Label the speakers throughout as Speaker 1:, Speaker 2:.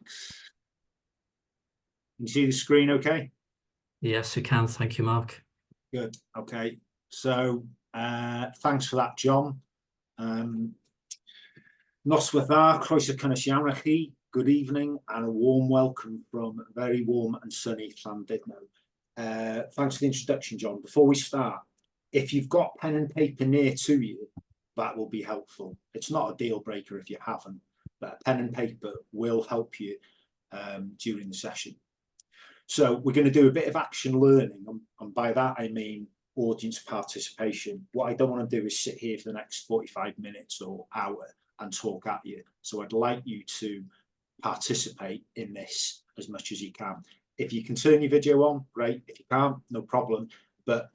Speaker 1: Thanks. Can you see the screen okay?
Speaker 2: Yes, we can. Thank you, Mark.
Speaker 1: Good. Okay. So thanks for that, John. Noswaith croeso cynnes iawn i chi. Good evening and a warm welcome from very warm and sunny Llandudno. Thanks for the introduction, John. Before we start, if you've got pen and paper near to you, that will be helpful. It's not a deal breaker if you haven't, but a pen and paper will help you during the session. So we're going to do a bit of action learning, and by that I mean audience participation. What I don't want to do is sit here for the next 45 minutes or hour and talk at you. So I'd like you to participate in this as much as you can. If you can turn your video on, great. If you can't, no problem. But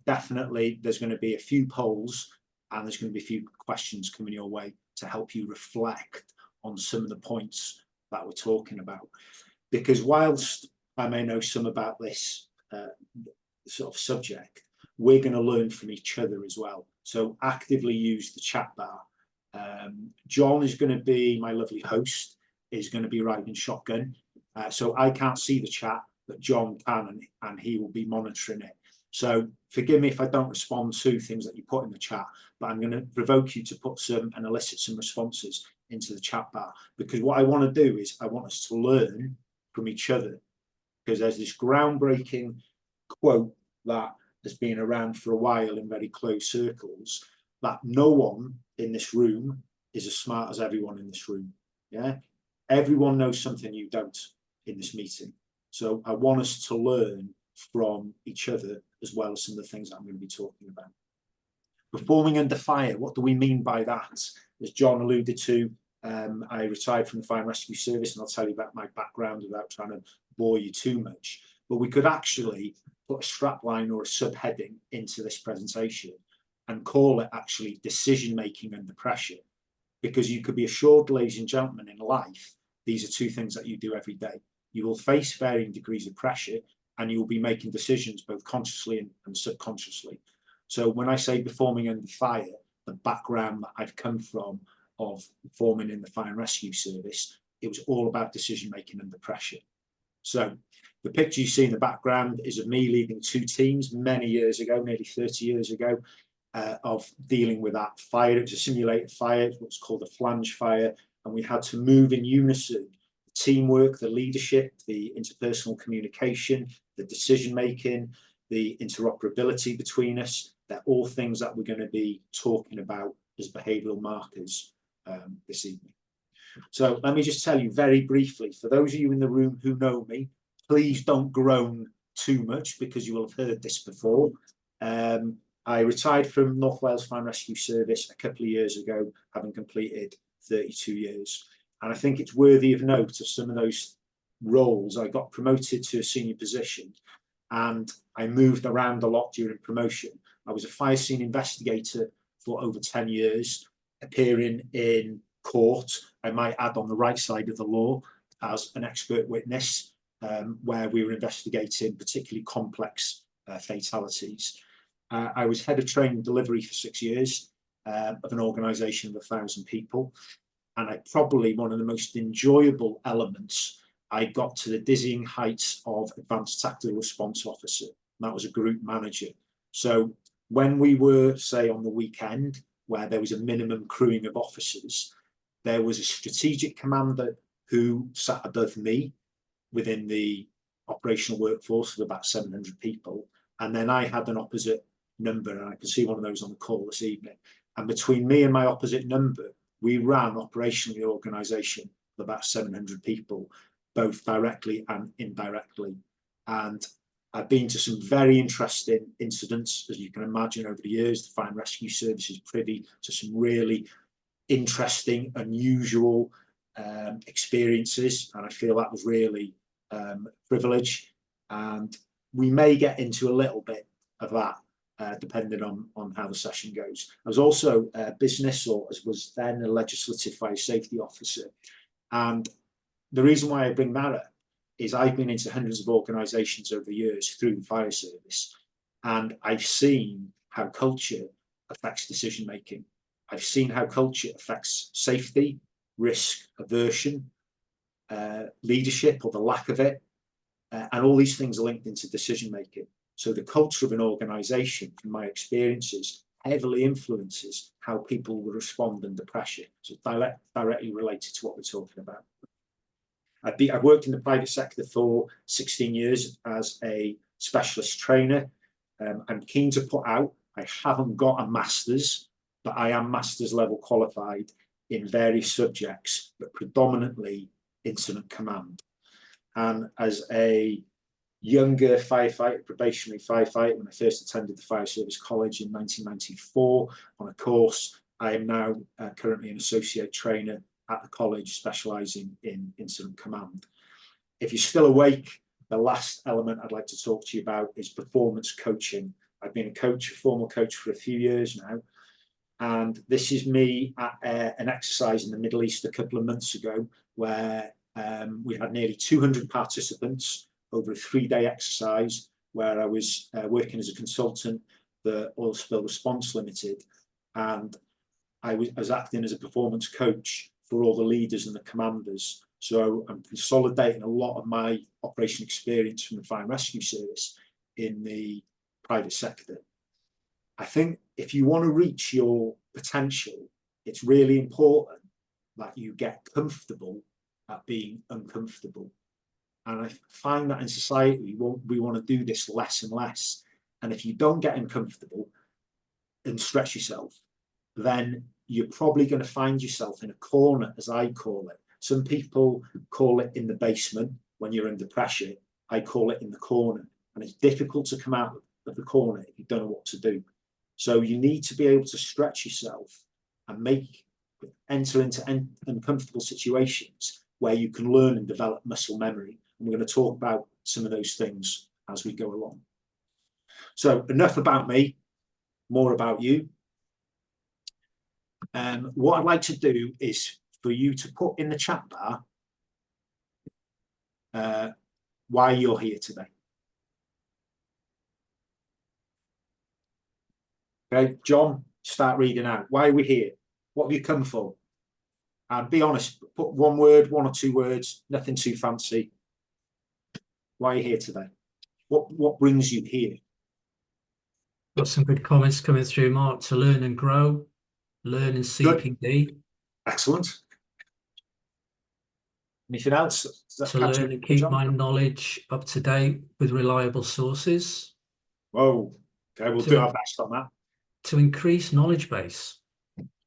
Speaker 1: definitely there's going to be a few polls and there's going to be a few questions coming your way to help you reflect on some of the points that we're talking about. Because whilst I may know some about this sort of subject, we're going to learn from each other as well. So actively use the chat bar. John is going to be my lovely host, is going to be riding shotgun. So I can't see the chat, but John can, and he will be monitoring it. So forgive me if I don't respond to things that you put in the chat, but I'm going to provoke you to put some and elicit some responses into the chat bar, because what I want to do is I want us to learn from each other, because there's this groundbreaking quote that has been around for a while in very close circles, that no one in this room is as smart as everyone in this room. Yeah, everyone knows something you don't in this meeting. So I want us to learn from each other as well as some of the things that I'm going to be talking about. Performing under fire, what do we mean by that? As John alluded to, I retired from the Fire and Rescue Service, and I'll tell you about my background without trying to bore you too much. But we could actually put a strapline or a subheading into this presentation and call it actually decision making under pressure, because you could be assured, ladies and gentlemen, in life, these are two things that you do every day. You will face varying degrees of pressure, and you will be making decisions both consciously and subconsciously. So when I say performing under fire, the background that I've come from of performing in the Fire and Rescue Service, it was all about decision making under pressure. So the picture you see in the background is of me leading two teams many years ago, nearly 30 years ago, of dealing with that fire. It was a simulated fire, what's called a flange fire, and we had to move in unison. The teamwork, the leadership, the interpersonal communication, the decision making, the interoperability between us, they're all things that we're going to be talking about as behavioural markers this evening. So let me just tell you very briefly, for those of you in the room who know me, please don't groan too much, because you will have heard this before. I retired from North Wales Fire and Rescue Service a couple of years ago, having completed 32 years. And I think it's worthy of note of some of those roles. I got promoted to a senior position and I moved around a lot during promotion. I was a fire scene investigator for over 10 years, appearing in court, I might add, on the right side of the law as an expert witness, where we were investigating particularly complex fatalities. I was head of training delivery for 6 years of an organisation of 1,000 people. And probably one of the most enjoyable elements, I got to the dizzying heights of Advanced Tactical Response Officer. That was a group manager. So when we were, say, on the weekend, where there was a minimum crewing of officers, there was a strategic commander who sat above me within the operational workforce of about 700 people. And then I had an opposite number, and I can see one of those on the call this evening. And between me and my opposite number, we ran operationally the organisation of about 700 people, both directly and indirectly. And I've been to some very interesting incidents, as you can imagine, over the years. The Fire and Rescue Service is privy to some really interesting, unusual experiences, and I feel that was really a privilege. And we may get into a little bit of that depending on how the session goes. I was also a business, or as was then a legislative fire safety officer. And the reason why I bring that up is I've been into hundreds of organisations over the years through the fire service, and I've seen how culture affects decision making. I've seen how culture affects safety, risk aversion, leadership or the lack of it, and all these things are linked into decision making. So the culture of an organisation, from my experiences, heavily influences how people will respond under pressure. So directly related to what we're talking about. I've worked in the private sector for 16 years as a specialist trainer. I'm keen to put out, I haven't got a master's, but I am master's level qualified in various subjects, but predominantly incident command. And as a younger firefighter, probationary firefighter, when I first attended the Fire Service College in 1994 on a course, I am now currently an associate trainer at the college specialising in incident command. If you're still awake, the last element I'd like to talk to you about is performance coaching. I've been a formal coach for a few years now, and this is me at an exercise in the Middle East a couple of months ago where we had nearly 200 participants over a 3-day exercise where I was working as a consultant for Oil Spill Response Limited, and I was acting as a performance coach for all the leaders and the commanders. So I'm consolidating a lot of my operation experience from the Fire and Rescue Service in the private sector. I think if you want to reach your potential, it's really important that you get comfortable at being uncomfortable. And I find that in society, we want to do this less and less. And if you don't get uncomfortable and stretch yourself, then you're probably going to find yourself in a corner, as I call it. Some people call it in the basement when you're under pressure. I call it in the corner. And it's difficult to come out of the corner if you don't know what to do. So you need to be able to stretch yourself and enter into uncomfortable situations where you can learn and develop muscle memory. And we're going to talk about some of those things as we go along. So enough about me, more about you. What I'd like to do is for you to put in the chat bar why you're here today. Okay, John, start reading out. Why are we here? What have you come for? And be honest, put one word, 1 or 2 words, nothing too fancy. Why are you here today? What brings you here?
Speaker 2: Got some good comments coming through, Mark. To learn and grow, learn in CPD.
Speaker 1: Good. Excellent. Anything else?
Speaker 2: To learn and keep my knowledge up to date with reliable sources.
Speaker 1: Whoa. Okay, we'll do our best on that.
Speaker 2: To increase knowledge base.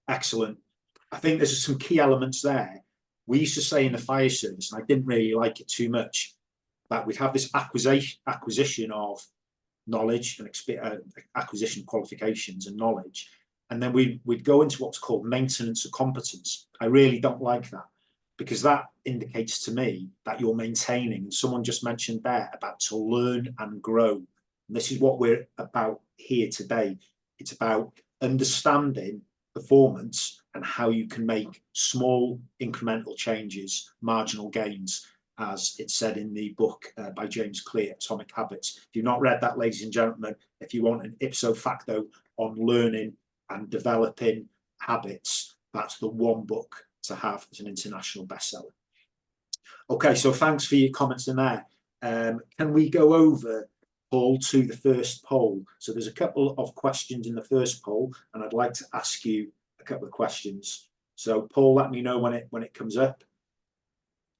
Speaker 2: Excellent.
Speaker 1: I think there's some key elements there. We used to say in the fire service, and I didn't really like it too much, that we'd have this acquisition of knowledge and acquisition qualifications and knowledge, and then we'd go into what's called maintenance of competence. I really don't like that, because that indicates to me that you're maintaining, and someone just mentioned there about to learn and grow. And this is what we're about here today. It's about understanding performance and how you can make small incremental changes, marginal gains, as it's said in the book by James Clear, Atomic Habits. If you've not read that, ladies and gentlemen, if you want an ipso facto on learning and developing habits, that's the one book to have as an international bestseller. Okay, so thanks for your comments in there. Can we go over, Paul, to the first poll? So there's a couple of questions in the first poll, and I'd like to ask you a couple of questions. So Paul, let me know when it comes up.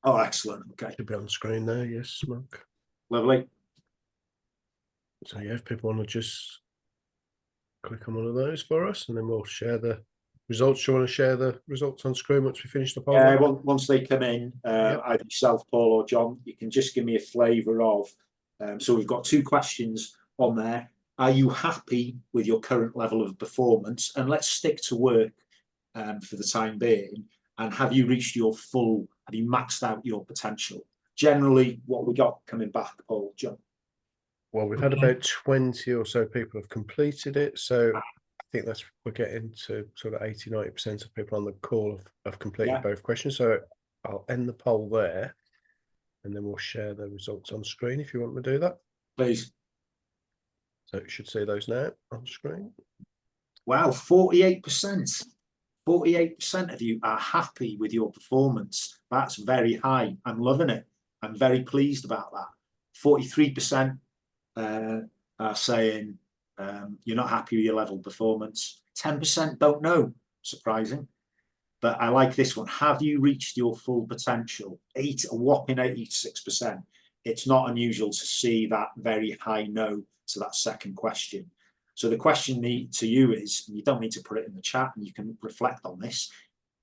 Speaker 1: Oh, excellent. Okay.
Speaker 3: Should be on the screen there. Yes, Mark.
Speaker 1: Lovely.
Speaker 3: So yeah, if people want to just click on one of those for us, and then we'll share the results. Do you want to share the results on screen once we finish the poll?
Speaker 1: Yeah, once they come in, either yourself, Paul, or John, you can just give me a flavour of. So we've got 2 questions on there. Are you happy with your current level of performance? And let's stick to work for the time being. And have you reached your full, have you maxed out your potential? Generally, what we got coming back, Paul, John?
Speaker 3: Well, we've had about 20 or so people have completed it. So I think we're getting to sort of 80–90% of people on the call have completed both questions. So I'll end the poll there, and then we'll share the results on screen if you want to do that.
Speaker 1: Please.
Speaker 3: So you should see those now on screen.
Speaker 1: Wow, 48%. 48% of you are happy with your performance. That's very high. I'm loving it. I'm very pleased about that. 43% are saying you're not happy with your level of performance. 10% don't know. Surprising. But I like this one. Have you reached your full potential? A whopping 86%. It's not unusual to see that very high no to that second question. So the question to you is, and you don't need to put it in the chat, and you can reflect on this.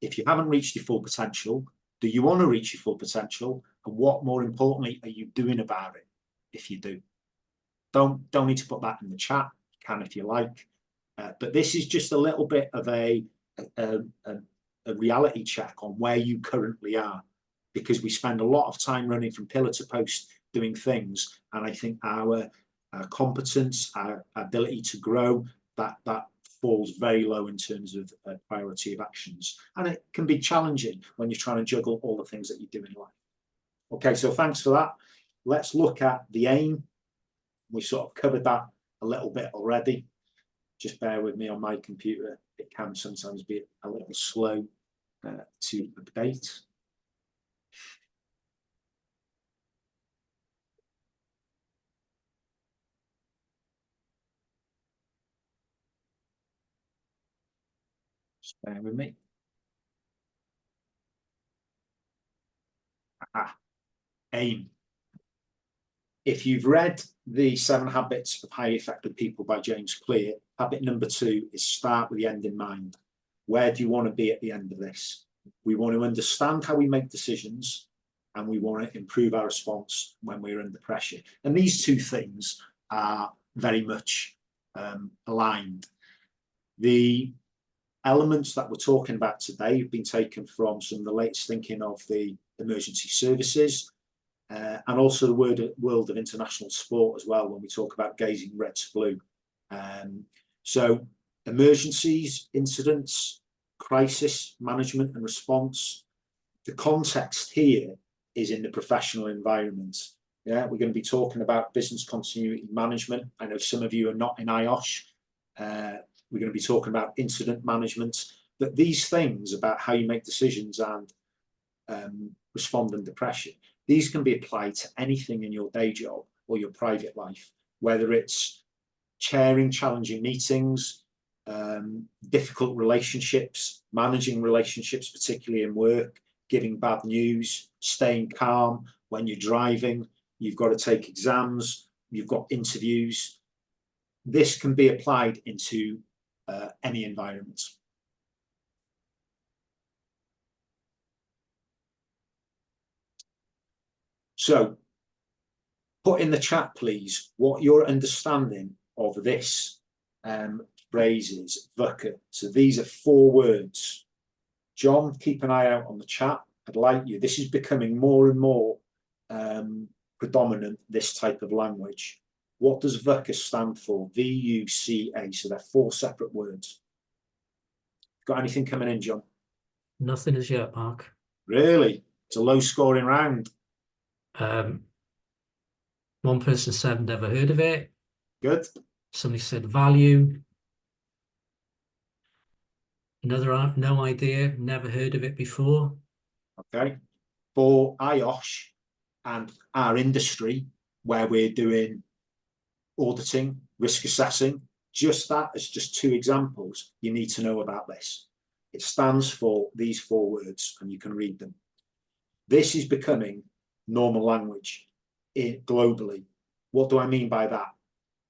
Speaker 1: If you haven't reached your full potential, do you want to reach your full potential? And what, more importantly, are you doing about it if you do? Don't need to put that in the chat. You can if you like. But this is just a little bit of a reality check on where you currently are, because we spend a lot of time running from pillar to post doing things, and I think our competence, our ability to grow, that falls very low in terms of priority of actions, and it can be challenging when you're trying to juggle all the things that you do in life. Okay, so thanks for that. Let's look at the aim. We sort of covered that a little bit already. Just bear with me on my computer. It can sometimes be a little slow to update. Just bear with me. Aim. If you've read the 7 Habits of Highly Effective People by James Clear, habit number 2 is start with the end in mind. Where do you want to be at the end of this? We want to understand how we make decisions, and we want to improve our response when we're under pressure. And these two things are very much aligned. The elements that we're talking about today have been taken from some of the latest thinking of the emergency services, and also the world of international sport as well, when we talk about gazing red to blue. So emergencies, incidents, crisis management and response. The context here is in the professional environment. Yeah, we're going to be talking about business continuity management. I know some of you are not in IOSH. We're going to be talking about incident management. But these things about how you make decisions and respond under pressure, these can be applied to anything in your day job or your private life, whether it's chairing challenging meetings, difficult relationships, managing relationships, particularly in work, giving bad news, staying calm when you're driving, you've got to take exams, you've got interviews. This can be applied into any environment. So put in the chat, please, what your understanding of this phrase is, VUCA. So these are 4 words. John, keep an eye out on the chat. I'd like you. This is becoming more and more predominant, this type of language. What does VUCA stand for? V-U-C-A. So they're 4 separate words. Got anything coming in, John?
Speaker 2: Nothing as yet, Mark.
Speaker 1: Really? It's a low scoring round.
Speaker 2: One person said never heard of it.
Speaker 1: Good.
Speaker 2: Somebody said value. Another, no idea, never heard of it before.
Speaker 1: Okay. For IOSH and our industry, where we're doing auditing, risk assessing, just that as just 2 examples, you need to know about this. It stands for these 4 words, and you can read them. This is becoming normal language globally. What do I mean by that?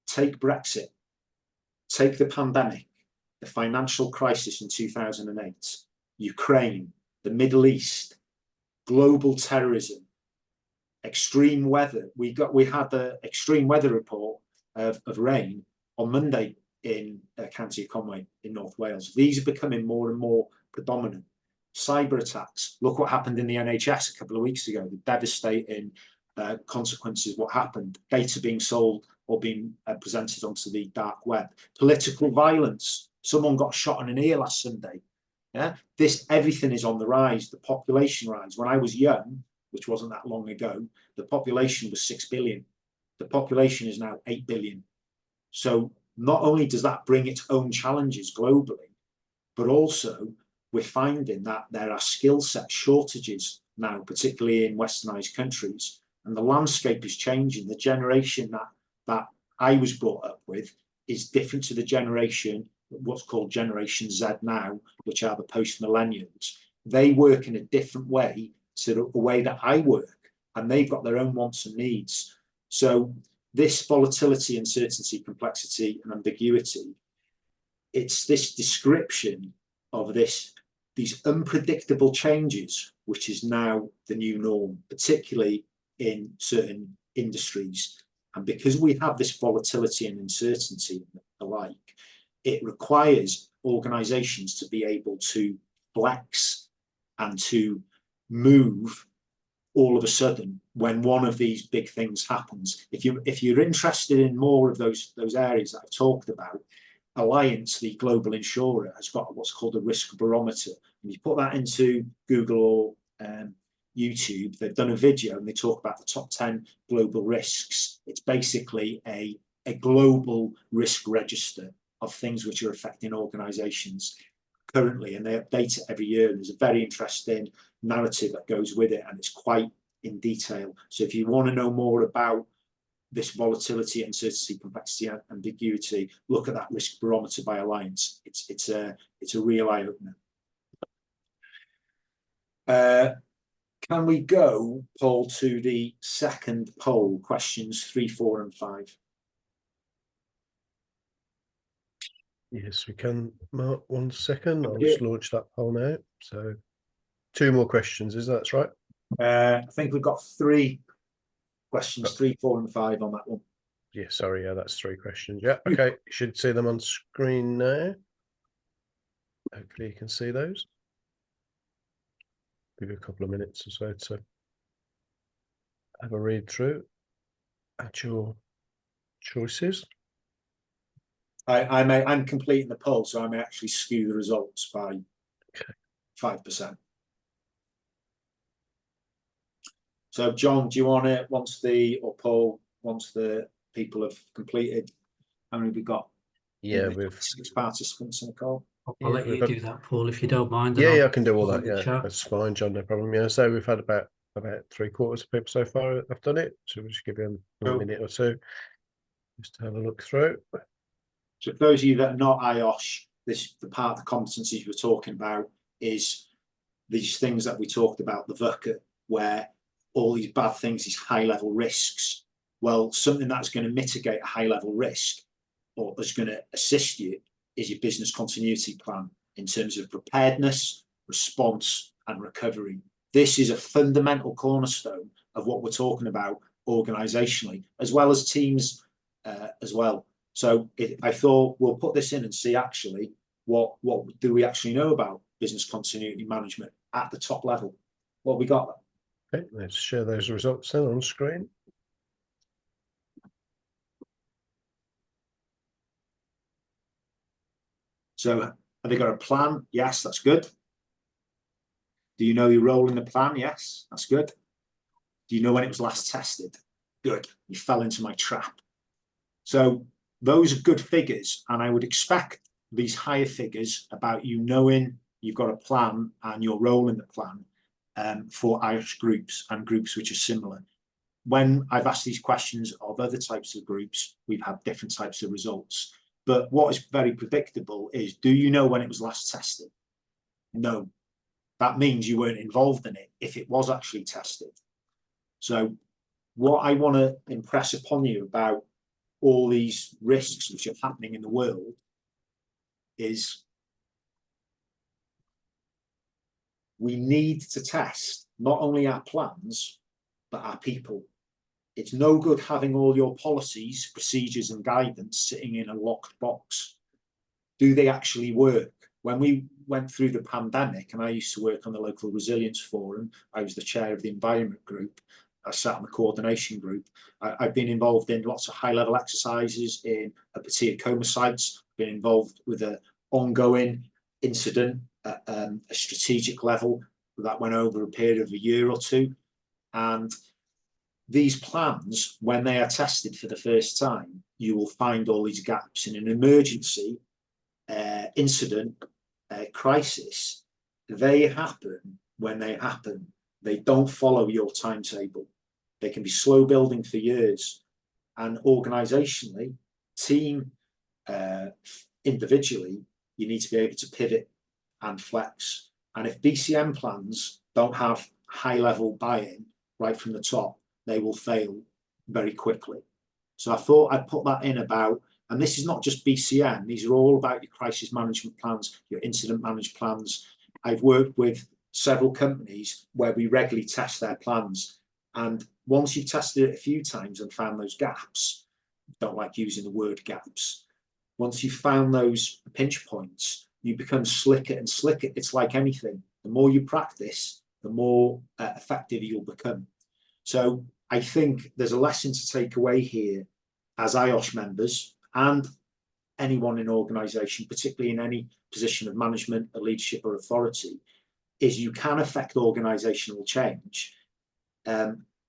Speaker 1: Take Brexit, take the pandemic, the financial crisis in 2008, Ukraine, the Middle East, global terrorism, extreme weather. We had the extreme weather report of rain on Monday in County Conway in North Wales. These are becoming more and more predominant. Cyber attacks. Look what happened in the NHS a couple of weeks ago, the devastating consequences, what happened, data being sold or being presented onto the dark web. Political violence. Someone got shot in an ear last Sunday. Yeah, everything is on the rise. The population rise. When I was young, which wasn't that long ago, the population was 6 billion. The population is now 8 billion. So not only does that bring its own challenges globally, but also we're finding that there are skill set shortages now, particularly in westernized countries, and the landscape is changing. The generation that I was brought up with is different to the generation, what's called Generation Z now, which are the post-millennials. They work in a different way to the way that I work, and they've got their own wants and needs. So this volatility, uncertainty, complexity, and ambiguity, it's this description of these unpredictable changes, which is now the new norm, particularly in certain industries. And because we have this volatility and uncertainty and the like, it requires organizations to be able to flex and to move all of a sudden when one of these big things happens. If you're interested in more of those areas that I've talked about, Alliance, the global insurer, has got what's called a risk barometer. And you put that into Google or YouTube, they've done a video and they talk about the top 10 global risks. It's basically a global risk register of things which are affecting organizations currently, and they update it every year. And there's a very interesting narrative that goes with it, and it's quite in detail. So if you want to know more about this volatility, uncertainty, complexity, and ambiguity, look at that risk barometer by Alliance. It's a real eye opener. Can we go, Paul, to the second poll, questions 3, 4, and 5?
Speaker 3: Yes, we can. Mark, 1 second. I'll just launch that poll now. So 2 more questions, is that right?
Speaker 1: I think we've got 3 questions, 3, 4, and 5 on that one.
Speaker 3: Yeah, sorry, yeah, that's 3 questions. Yeah, okay. You should see them on screen now. Hopefully you can see those. Give you a couple of minutes or so to have a read through at your choices.
Speaker 1: I'm completing the poll, so I may actually skew the results by 5%. So, John, do you want to, or Paul, once the people have completed, how many have we got?
Speaker 3: Yeah, we've
Speaker 1: 6 participants in the call.
Speaker 2: I'll let you do that, Paul, if you don't mind.
Speaker 3: Yeah, I can do all that. Yeah, that's fine, John. No problem. Yeah, so we've had about 3/4 of people so far have done it. So we'll just give you a minute or two just to have a look through.
Speaker 1: So for those of you that are not IOSH, the part of the competencies we're talking about is these things that we talked about, the VUCA, where all these bad things, these high-level risks. Well, something that's going to mitigate a high-level risk or is going to assist you is your business continuity plan in terms of preparedness, response, and recovery. This is a fundamental cornerstone of what we're talking about organizationally, as well as teams as well. So I thought we'll put this in and see actually what do we actually know about business continuity management at the top level. What we got?
Speaker 3: Okay, let's share those results then on screen.
Speaker 1: So have they got a plan? Yes, that's good. Do you know your role in the plan? Yes, that's good. Do you know when it was last tested? Good. You fell into my trap. So those are good figures, and I would expect these higher figures about you knowing you've got a plan and your role in the plan for IOSH groups and groups which are similar. When I've asked these questions of other types of groups, we've had different types of results. But what is very predictable is, do you know when it was last tested? No. That means you weren't involved in it if it was actually tested. So what I want to impress upon you about all these risks which are happening in the world is we need to test not only our plans, but our people. It's no good having all your policies, procedures, and guidance sitting in a locked box. Do they actually work? When we went through the pandemic, and I used to work on the local resilience forum, I was the chair of the environment group. I sat in the coordination group. I've been involved in lots of high-level exercises in Apatia coma sites, been involved with an ongoing incident at a strategic level that went over a period of a year or two. And these plans, when they are tested for the first time, you will find all these gaps. In an emergency, incident, crisis, they happen when they happen. They don't follow your timetable. They can be slow building for years. And organizationally, team, individually, you need to be able to pivot and flex. And if BCM plans don't have high level buy-in right from the top, they will fail very quickly. So I thought I'd put that in about, and this is not just BCM, these are all about your crisis management plans, your incident management plans. I've worked with several companies where we regularly test their plans. And once you've tested it a few times and found those gaps, don't like using the word gaps, once you've found those pinch points, you become slicker and slicker. It's like anything. The more you practice, the more effective you'll become. So I think there's a lesson to take away here as IOSH members and anyone in organisation, particularly in any position of management, or leadership or authority, is you can affect organisational change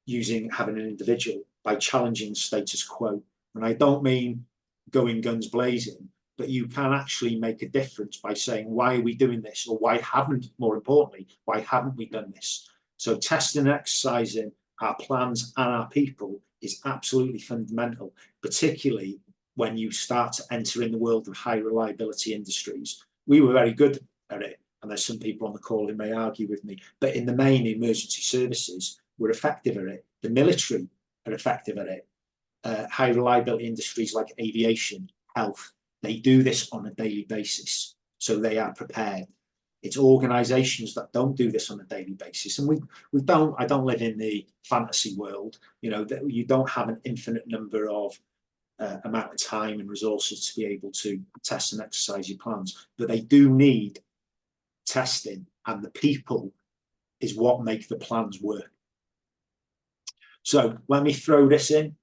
Speaker 1: using having an individual by challenging status quo. And I don't mean going guns blazing, but you can actually make a difference by saying, why are we doing this? Or why haven't, more importantly, why haven't we done this? So testing and exercising our plans and our people is absolutely fundamental, particularly when you start to enter in the world of high reliability industries. We were very good at it, and there's some people on the call who may argue with me, but in the main, emergency services were effective at it. The military are effective at it. High reliability industries like aviation, health, they do this on a daily basis, so they are prepared. It's organisations that don't do this on a daily basis, and I don't live in the fantasy world. You know, that you don't have an infinite number of amount of time and resources to be able to test and exercise your plans, but they do need testing, and the people is what make the plans work. So let me throw this in.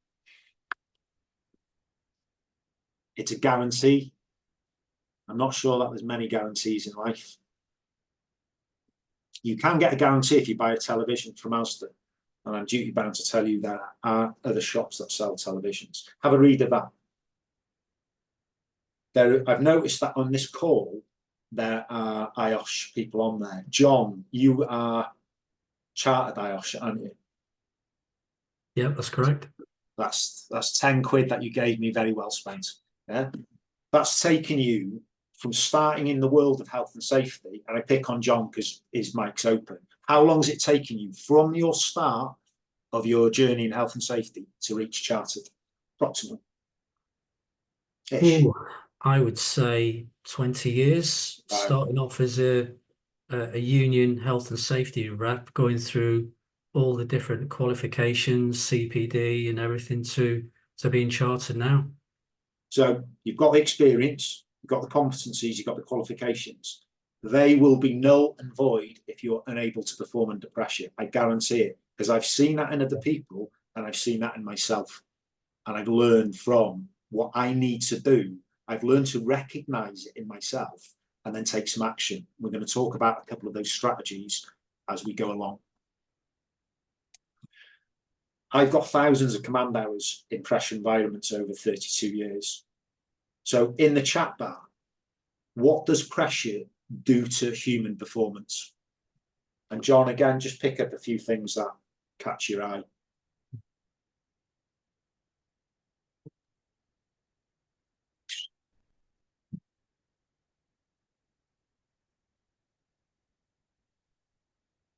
Speaker 1: It's a guarantee. I'm not sure that there's many guarantees in life. You can get a guarantee if you buy a television from Asda, and I'm duty bound to tell you there are other shops that sell televisions. Have a read of that. I've noticed that on this call, there are IOSH people on there. John, you are chartered IOSH, aren't you?
Speaker 2: Yeah, that's correct.
Speaker 1: That's 10 quid that you gave me, very well spent. Yeah, that's taken you from starting in the world of health and safety, and I pick on John because his mic's open. How long has it taken you from your start of your journey in health and safety to reach chartered, approximately?
Speaker 2: Ooh, I would say 20 years,
Speaker 1: Right.
Speaker 2: starting off as a union health and safety rep, going through all the different qualifications, CPD and everything to being chartered now.
Speaker 1: So you've got the experience, you've got the competencies, you've got the qualifications. They will be null and void if you're unable to perform under pressure. I guarantee it, because I've seen that in other people and I've seen that in myself. And I've learned from what I need to do. I've learned to recognize it in myself and then take some action. We're going to talk about a couple of those strategies as we go along. I've got thousands of command hours in pressure environments over 32 years. So in the chat bar, what does pressure do to human performance? And John, again, just pick up a few things that catch your eye.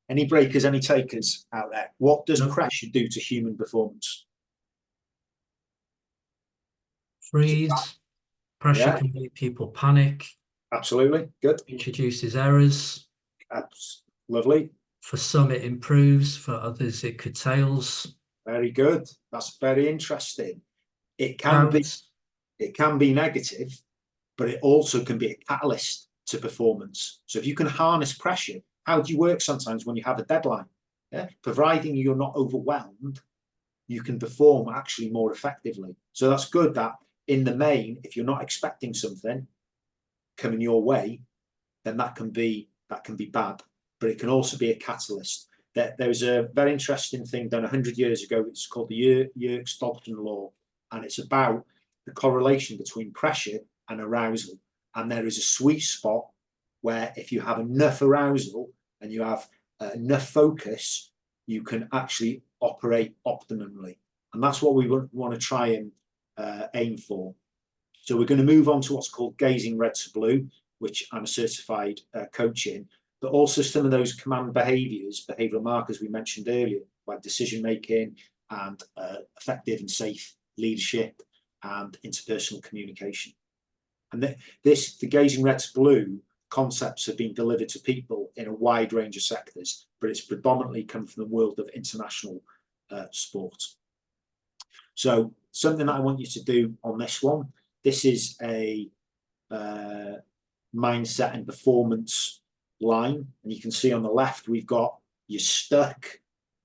Speaker 1: Any breakers, any takers out there? What does pressure do to human performance?
Speaker 2: Freeze. Pressure can make people panic.
Speaker 1: Absolutely. Good.
Speaker 2: Introduces errors.
Speaker 1: Lovely.
Speaker 2: For some, it improves. For others, it curtails.
Speaker 1: Very good. That's very interesting. It can be negative, but it also can be a catalyst to performance. So if you can harness pressure, how do you work sometimes when you have a deadline? Yeah? Providing you're not overwhelmed, you can perform actually more effectively. So that's good that in the main, if you're not expecting something coming your way, then that can be bad, but it can also be a catalyst. There was a very interesting thing done 100 years ago. It's called the Yerkes-Dodson law, and it's about the correlation between pressure and arousal. And there is a sweet spot where if you have enough arousal and you have enough focus, you can actually operate optimally. And that's what we want to try and aim for. So we're going to move on to what's called gazing red to blue, which I'm a certified coach in, but also some of those command behaviours, behavioural markers we mentioned earlier, like decision making and effective and safe leadership and interpersonal communication. And the gazing red to blue concepts have been delivered to people in a wide range of sectors, but it's predominantly come from the world of international sport. So something that I want you to do on this one, this is a mindset and performance line, and you can see on the left we've got you're stuck,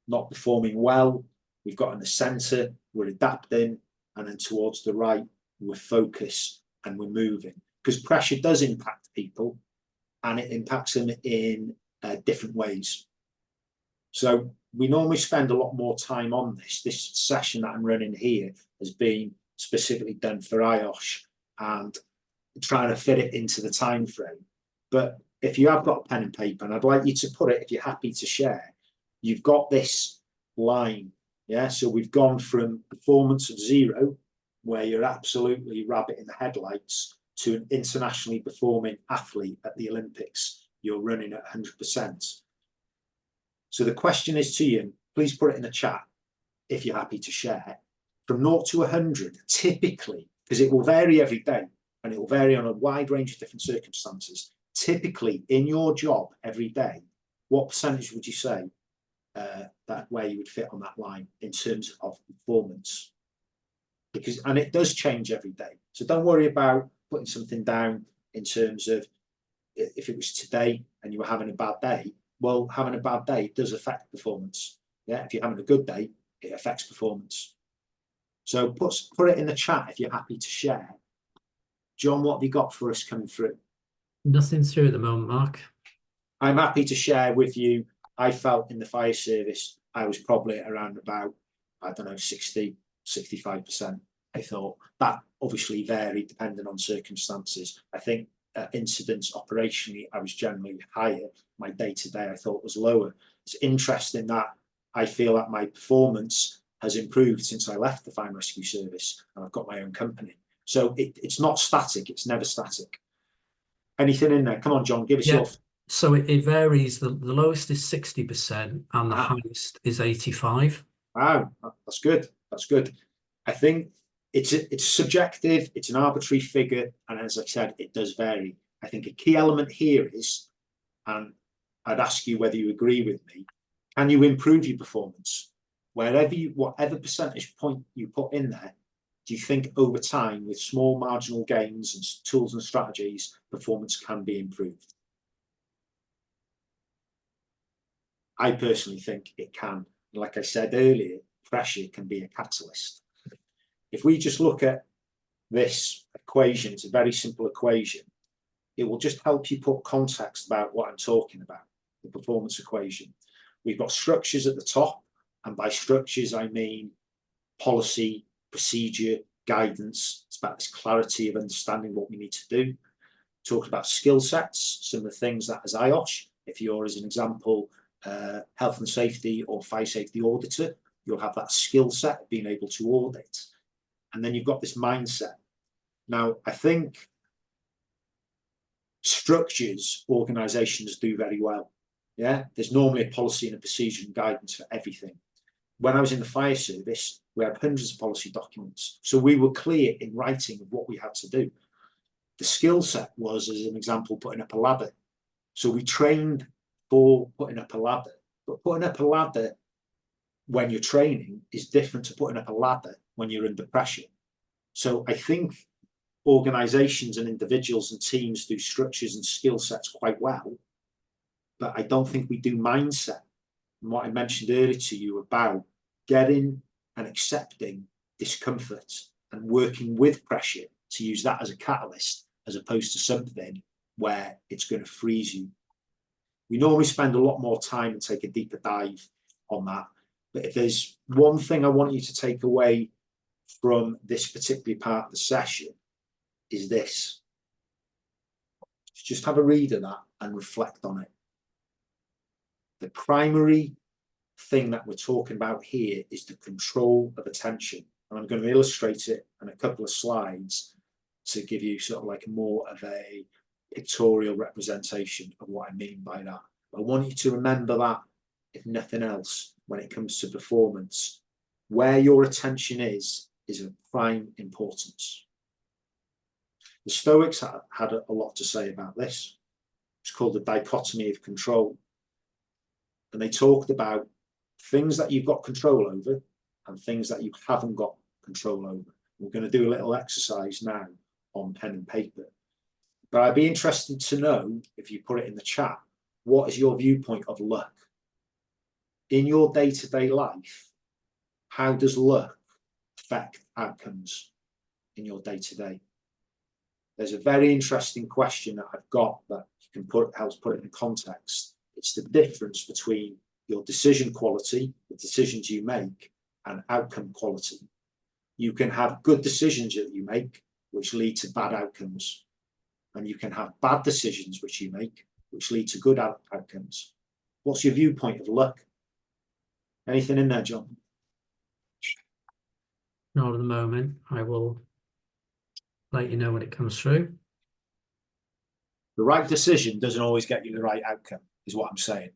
Speaker 1: not performing well. We've got in the center we're adapting, and then towards the right we're focused and we're moving, because pressure does impact people and it impacts them in different ways. So we normally spend a lot more time on this. This session that I'm running here has been specifically done for IOSH and trying to fit it into the time frame. But if you have got a pen and paper, and I'd like you to put it, if you're happy to share, you've got this line. Yeah, so we've gone from performance of 0, where you're absolutely rabbit in the headlights, to an internationally performing athlete at the Olympics. You're running at 100%. So the question is to you, please put it in the chat if you're happy to share, from 0 to 100, typically, because it will vary every day and it will vary on a wide range of different circumstances. Typically, in your job every day, what percentage would you say that where you would fit on that line in terms of performance? And it does change every day. So don't worry about putting something down in terms of if it was today and you were having a bad day. Well, having a bad day does affect performance. Yeah, if you're having a good day, it affects performance. So put it in the chat if you're happy to share. John, what have you got for us coming through?
Speaker 2: Nothing through at the moment, Mark.
Speaker 1: I'm happy to share with you. I felt in the fire service, I was probably around about, I don't know, 60, 65%. I thought that obviously varied depending on circumstances. I think incidents operationally, I was generally higher. My day-to-day I thought was lower. It's interesting that I feel that my performance has improved since I left the fire and rescue service and I've got my own company. So it's not static, it's never static. Anything in there? Come on, John, give us your...
Speaker 2: So it varies. The lowest is 60% and the highest is 85%.
Speaker 1: Wow, that's good. That's good. I think it's subjective, it's an arbitrary figure, and as I said, it does vary. I think a key element here is, and I'd ask you whether you agree with me, can you improve your performance? Whatever percentage point you put in there, do you think over time, with small marginal gains and tools and strategies, performance can be improved? I personally think it can. Like I said earlier, pressure can be a catalyst. If we just look at this equation, it's a very simple equation. It will just help you put context about what I'm talking about, the performance equation. We've got structures at the top, and by structures, I mean policy, procedure, guidance. It's about this clarity of understanding what we need to do. Talk about skill sets, some of the things that as IOSH, if you're, as an example, health and safety or fire safety auditor, you'll have that skill set of being able to audit. And then you've got this mindset. Now, I think structures, organizations do very well. Yeah, there's normally a policy and a procedure and guidance for everything. When I was in the fire service, we had hundreds of policy documents. So we were clear in writing of what we had to do. The skill set was, as an example, putting up a ladder. So we trained for putting up a ladder, but putting up a ladder when you're training is different to putting up a ladder when you're under pressure. So I think organizations and individuals and teams do structures and skill sets quite well, but I don't think we do mindset. And what I mentioned earlier to you about getting and accepting discomfort and working with pressure to use that as a catalyst, as opposed to something where it's going to freeze you. We normally spend a lot more time and take a deeper dive on that. But if there's one thing I want you to take away from this particular part of the session, is this. It's Just have a read of that and reflect on it. The primary thing that we're talking about here is the control of attention. And I'm going to illustrate it in a couple of slides to give you sort of like more of a pictorial representation of what I mean by that. I want you to remember that, if nothing else, when it comes to performance, where your attention is of prime importance. The Stoics had a lot to say about this. It's called the dichotomy of control. And they talked about things that you've got control over and things that you haven't got control over. We're going to do a little exercise now on pen and paper. But I'd be interested to know, if you put it in the chat, what is your viewpoint of luck? In your day-to-day life, how does luck affect outcomes in your day-to-day? There's a very interesting question that I've got that you can helps put it in context. It's the difference between your decision quality, the decisions you make, and outcome quality. You can have good decisions that you make, which lead to bad outcomes. And you can have bad decisions which you make, which lead to good outcomes. What's your viewpoint of luck? Anything in there, John?
Speaker 2: Not at the moment. I will let you know when it comes through.
Speaker 1: The right decision doesn't always get you the right outcome, is what I'm saying.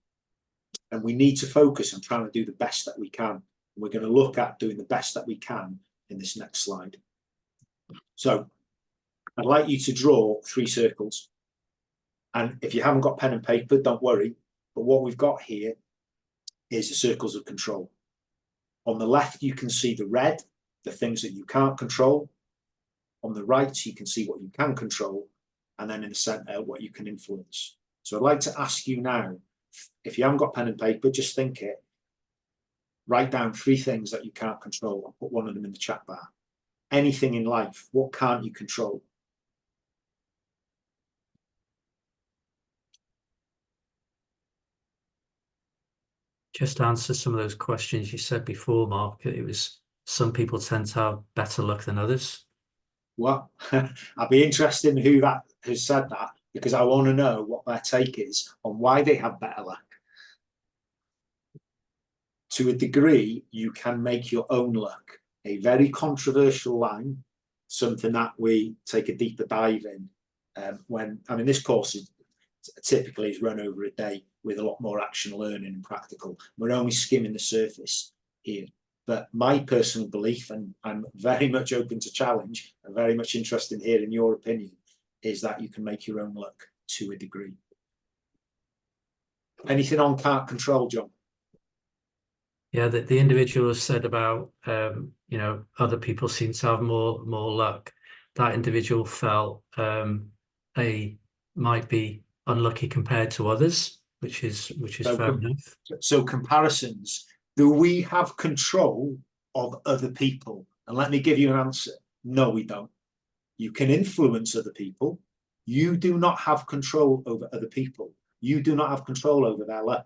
Speaker 1: And we need to focus on trying to do the best that we can. We're going to look at doing the best that we can in this next slide. So I'd like you to draw 3 circles. And if you haven't got pen and paper, don't worry. But what we've got here is the circles of control. On the left, you can see the red, the things that you can't control. On the right, you can see what you can control. And then in the center, what you can influence. So I'd like to ask you now, if you haven't got pen and paper, just think it. Write down 3 things that you can't control and put one of them in the chat bar. Anything in life, what can't you control?
Speaker 2: Just to answer some of those questions you said before, Mark, it was some people tend to have better luck than others.
Speaker 1: Well, I'd be interested in who that has said that, because I want to know what their take is on why they have better luck. To a degree, you can make your own luck. A very controversial line, something that we take a deeper dive in. This course is typically run over a day with a lot more action learning and practical. We're only skimming the surface here. But my personal belief, and I'm very much open to challenge, and very much interested in hearing your opinion, is that you can make your own luck to a degree. Anything on can't control, John?
Speaker 2: Yeah, the individual has said about, other people seem to have more luck. That individual felt they might be unlucky compared to others, which is fair enough.
Speaker 1: So comparisons. Do we have control of other people? And let me give you an answer. No, we don't. You can influence other people. You do not have control over other people. You do not have control over their luck.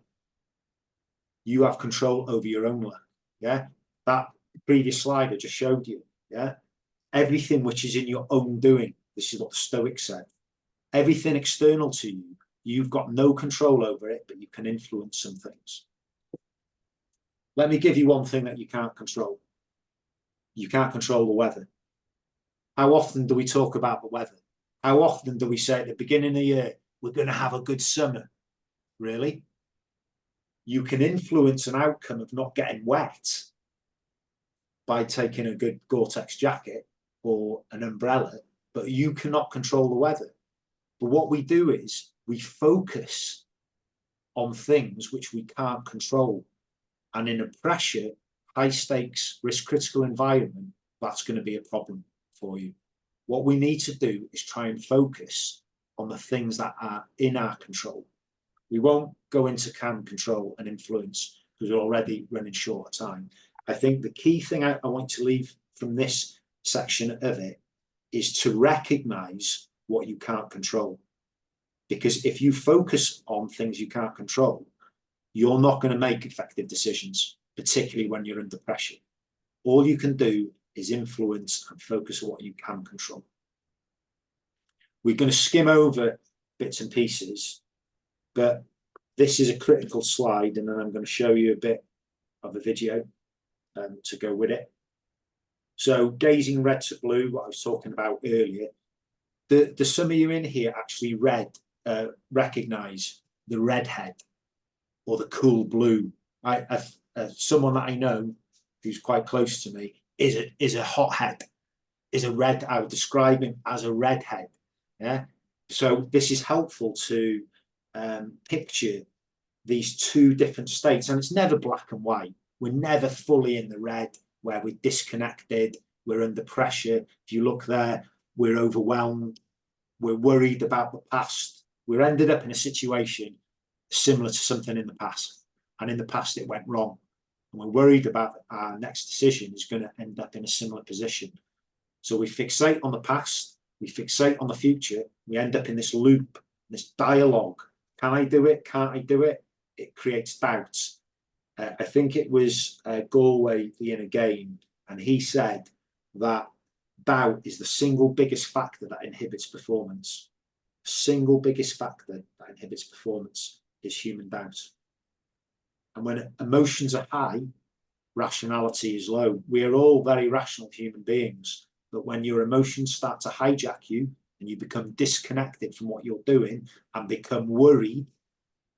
Speaker 1: You have control over your own luck. Yeah. That previous slide I just showed you. Yeah. Everything which is in your own doing. This is what the Stoics said. Everything external to you, you've got no control over it, but you can influence some things. Let me give you one thing that you can't control. You can't control the weather. How often do we talk about the weather? How often do we say at the beginning of the year, we're going to have a good summer? Really? You can influence an outcome of not getting wet by taking a good Gore-Tex jacket or an umbrella, but you cannot control the weather. But what we do is we focus on things which we can't control. And in a pressure, high stakes, risk critical environment, that's going to be a problem for you. What we need to do is try and focus on the things that are in our control. We won't go into can control and influence because we're already running short of time. I think the key thing I want to leave from this section of it is to recognize what you can't control. Because if you focus on things you can't control, you're not going to make effective decisions, particularly when you're under pressure. All you can do is influence and focus on what you can control. We're going to skim over bits and pieces, but this is a critical slide, and then I'm going to show you a bit of a video to go with it. So gazing red to blue, what I was talking about earlier, the some of you in here actually recognize the redhead or the cool blue. Someone that I know who's quite close to me is a hothead, is a red. I would describe him as a redhead. Yeah. So this is helpful to picture these two different states, and it's never black and white. We're never fully in the red where we're disconnected, we're under pressure. If you look there, we're overwhelmed, we're worried about the past. We're ended up in a situation similar to something in the past, and in the past it went wrong, and we're worried about our next decision is going to end up in a similar position. So we fixate on the past, we fixate on the future, we end up in this loop, this dialogue. Can I do it? Can't I do it? It creates doubts. I think it was Galway in a game, and he said that doubt is the single biggest factor that inhibits performance. Single biggest factor that inhibits performance is human doubt. And when emotions are high, rationality is low. We are all very rational human beings, but when your emotions start to hijack you and you become disconnected from what you're doing and become worried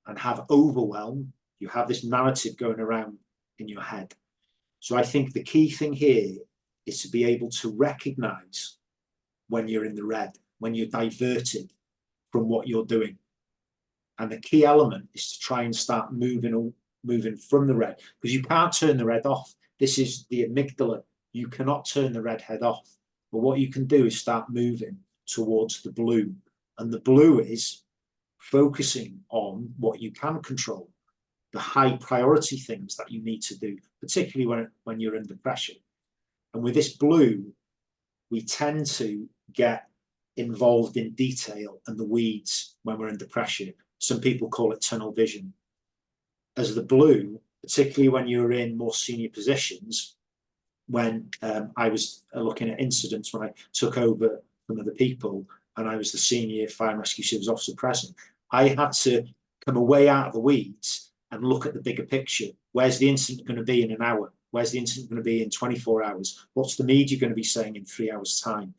Speaker 1: and have overwhelm, you have this narrative going around in your head. So I think the key thing here is to be able to recognize when you're in the red, when you're diverted from what you're doing. And the key element is to try and start moving from the red, because you can't turn the red off. This is the amygdala. You cannot turn the red head off. But what you can do is start moving towards the blue. And the blue is focusing on what you can control, the high priority things that you need to do, particularly when you're under pressure. And with this blue, we tend to get involved in detail and the weeds when we're under pressure. Some people call it tunnel vision. As the blue, particularly when you're in more senior positions, when I was looking at incidents when I took over from other people and I was the senior fire and rescue service officer present, I had to come away out of the weeds and look at the bigger picture. Where's the incident going to be in an hour? Where's the incident going to be in 24 hours? What's the media going to be saying in 3 hours' time?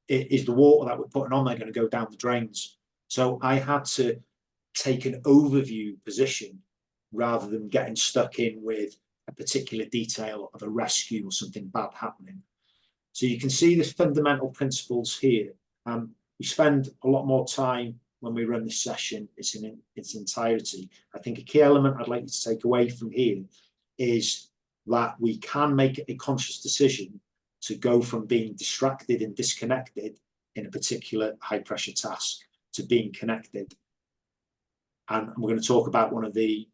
Speaker 1: Is the water that we're putting on there going to go down the drains? So I had to take an overview position rather than getting stuck in with a particular detail of a rescue or something bad happening. So you can see the fundamental principles here. We spend a lot more time when we run this session, it's in its entirety. I think a key element I'd like you to take away from here is that we can make a conscious decision to go from being distracted and disconnected in a particular high pressure task to being connected. And we're going to talk about one of the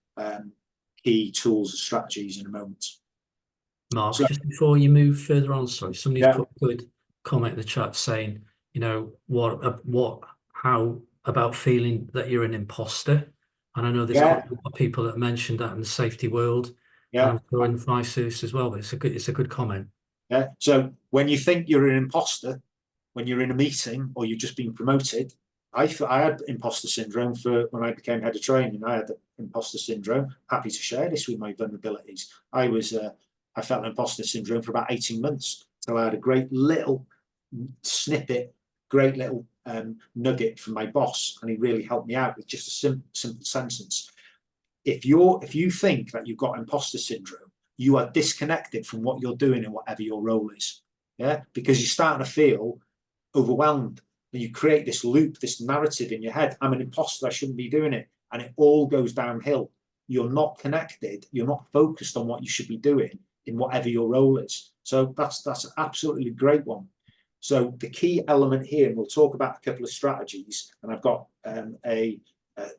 Speaker 1: key tools and strategies in a moment.
Speaker 2: Mark, so, just before you move further on, sorry, somebody's put a good comment in the chat saying, you know, how about feeling that you're an imposter? And I know there's quite a lot of people that mentioned that in the safety world, and I'm sure in fire service as well. But it's a good comment.
Speaker 1: Yeah. So when you think you're an imposter, when you're in a meeting or you've just been promoted, I had imposter syndrome for when I became head of training. I had imposter syndrome. Happy to share this with my vulnerabilities. I felt imposter syndrome for about 18 months. So I had a great little snippet, great little nugget from my boss, and he really helped me out with just a simple sentence. If you think that you've got imposter syndrome, you are disconnected from what you're doing in whatever your role is. Yeah, because you're starting to feel overwhelmed. And you create this loop, this narrative in your head. I'm an imposter, I shouldn't be doing it. And it all goes downhill. You're not connected. You're not focused on what you should be doing in whatever your role is. So that's absolutely a great one. So the key element here, and we'll talk about a couple of strategies, and I've got a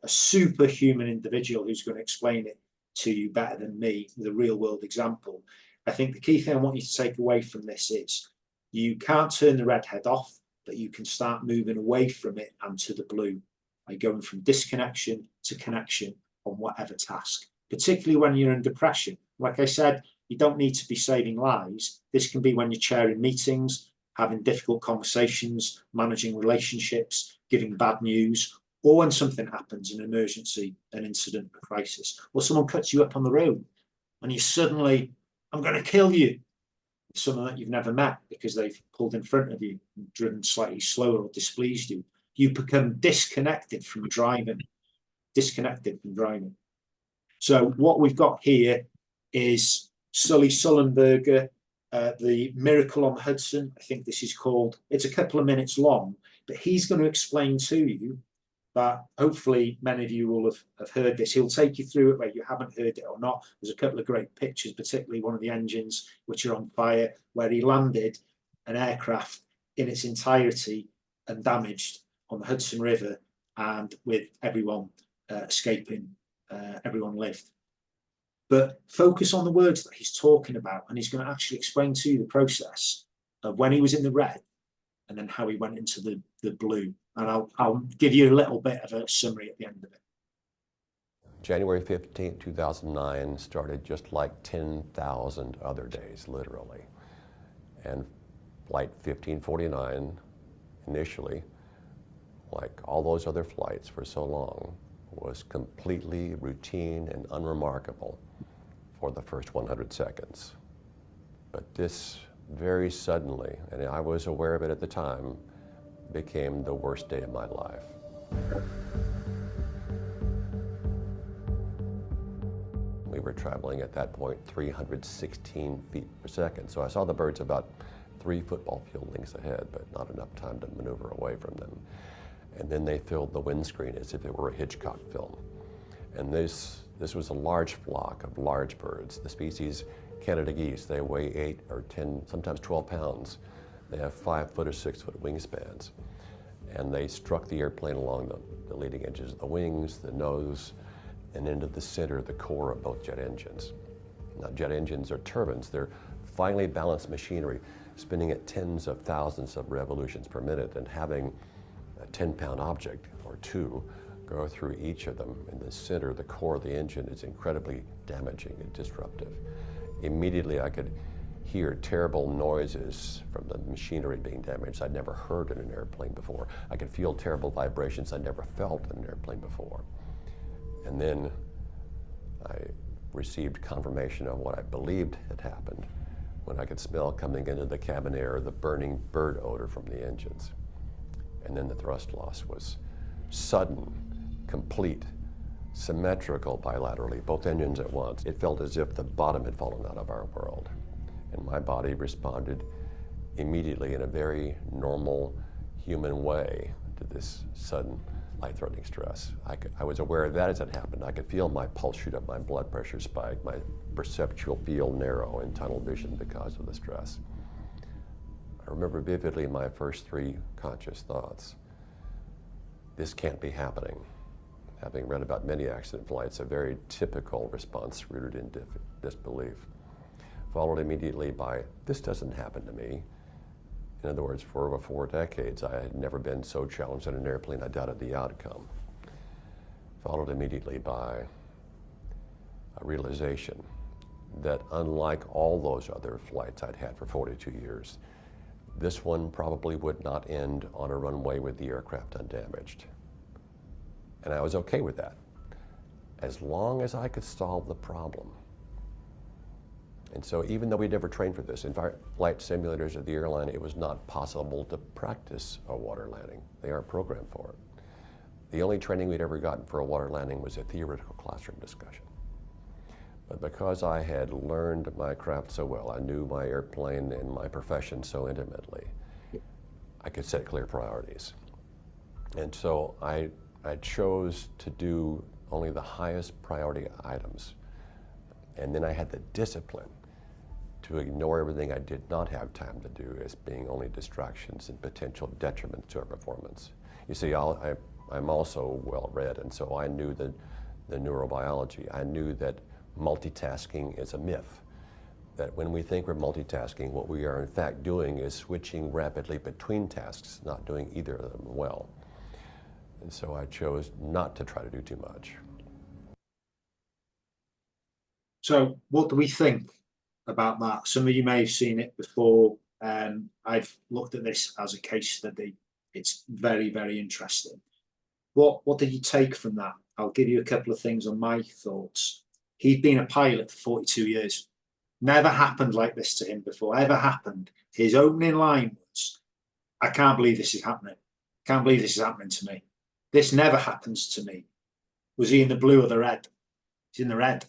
Speaker 1: superhuman individual who's going to explain it to you better than me with a real world example. I think the key thing I want you to take away from this is you can't turn the red head off, but you can start moving away from it and to the blue by going from disconnection to connection on whatever task, particularly when you're under pressure. Like I said, you don't need to be saving lives. This can be when you're chairing meetings, having difficult conversations, managing relationships, giving bad news, or when something happens, an emergency, an incident, a crisis, or someone cuts you up on the road and you suddenly, I'm going to kill you. Someone that you've never met because they've pulled in front of you, driven slightly slower or displeased you. You become disconnected from driving. So what we've got here is Sully Sullenberger, the Miracle on the Hudson. I think this is called. It's a couple of minutes long, but he's going to explain to you that hopefully many of you will have heard this. He'll take you through it whether you haven't heard it or not. There's a couple of great pictures, particularly one of the engines which are on fire, where he landed an aircraft in its entirety undamaged on the Hudson River, and with everyone escaping, everyone lived. But focus on the words that he's talking about, and he's going to actually explain to you the process of when he was in the red and then how he went into the blue. And I'll give you a little bit of a summary at the end of it.
Speaker 4: January 15th, 2009 started just like 10,000 other days, literally. And Flight 1549 initially, like all those other flights for so long, was completely routine and unremarkable for the first 100 seconds. But this very suddenly, and I was aware of it at the time, became the worst day of my life. We were traveling at that point 316 feet per second. So I saw the birds about 3 football field lengths ahead, but not enough time to maneuver away from them. And then they filled the windscreen as if it were a Hitchcock film. And this was a large flock of large birds, the species Canada geese. They weigh 8 or 10, sometimes 12 pounds. They have 5 foot or 6 foot wingspans. And they struck the airplane along the leading edges of the wings, the nose, and into the center, the core of both jet engines. Now, jet engines are turbines. They're finely balanced machinery spinning at tens of thousands of revolutions per minute, and having a 10-pound object or 2 go through each of them in the center, the core of the engine, is incredibly damaging and disruptive. Immediately, I could hear terrible noises from the machinery being damaged I'd never heard in an airplane before. I could feel terrible vibrations I'd never felt in an airplane before. And then I received confirmation of what I believed had happened when I could smell coming into the cabin air the burning bird odor from the engines. And then the thrust loss was sudden, complete, symmetrical bilaterally, both engines at once. It felt as if the bottom had fallen out of our world. And my body responded immediately in a very normal human way to this sudden life-threatening stress. I was aware of that as it happened. I could feel my pulse shoot up, my blood pressure spike, my perceptual field narrow in tunnel vision because of the stress. I remember vividly my first 3 conscious thoughts. This can't be happening. Having read about many accident flights, a very typical response rooted in disbelief, followed immediately by, this doesn't happen to me. In other words, for over 4 decades, I had never been so challenged in an airplane I doubted the outcome. Followed immediately by a realization that unlike all those other flights I'd had for 42 years, this one probably would not end on a runway with the aircraft undamaged. And I was okay with that, as long as I could solve the problem. And so even though we'd never trained for this, in flight simulators of the airline, it was not possible to practice a water landing. They aren't programmed for it. The only training we'd ever gotten for a water landing was a theoretical classroom discussion. But because I had learned my craft so well, I knew my airplane and my profession so intimately, I could set clear priorities. And so I chose to do only the highest priority items. And then I had the discipline to ignore everything I did not have time to do as being only distractions and potential detriments to our performance. You see, I'm also well-read, and so I knew the neurobiology. I knew that multitasking is a myth, that when we think we're multitasking, what we are in fact doing is switching rapidly between tasks, not doing either of them well. And so I chose not to try to do too much.
Speaker 1: So what do we think about that? Some of you may have seen it before. I've looked at this as a case study. It's very, very interesting. What did you take from that? I'll give you a couple of things on my thoughts. He'd been a pilot for 42 years. Never happened like this to him before, ever happened. His opening line was, I can't believe this is happening. Can't believe this is happening to me. This never happens to me. Was he in the blue or the red? He's in the red.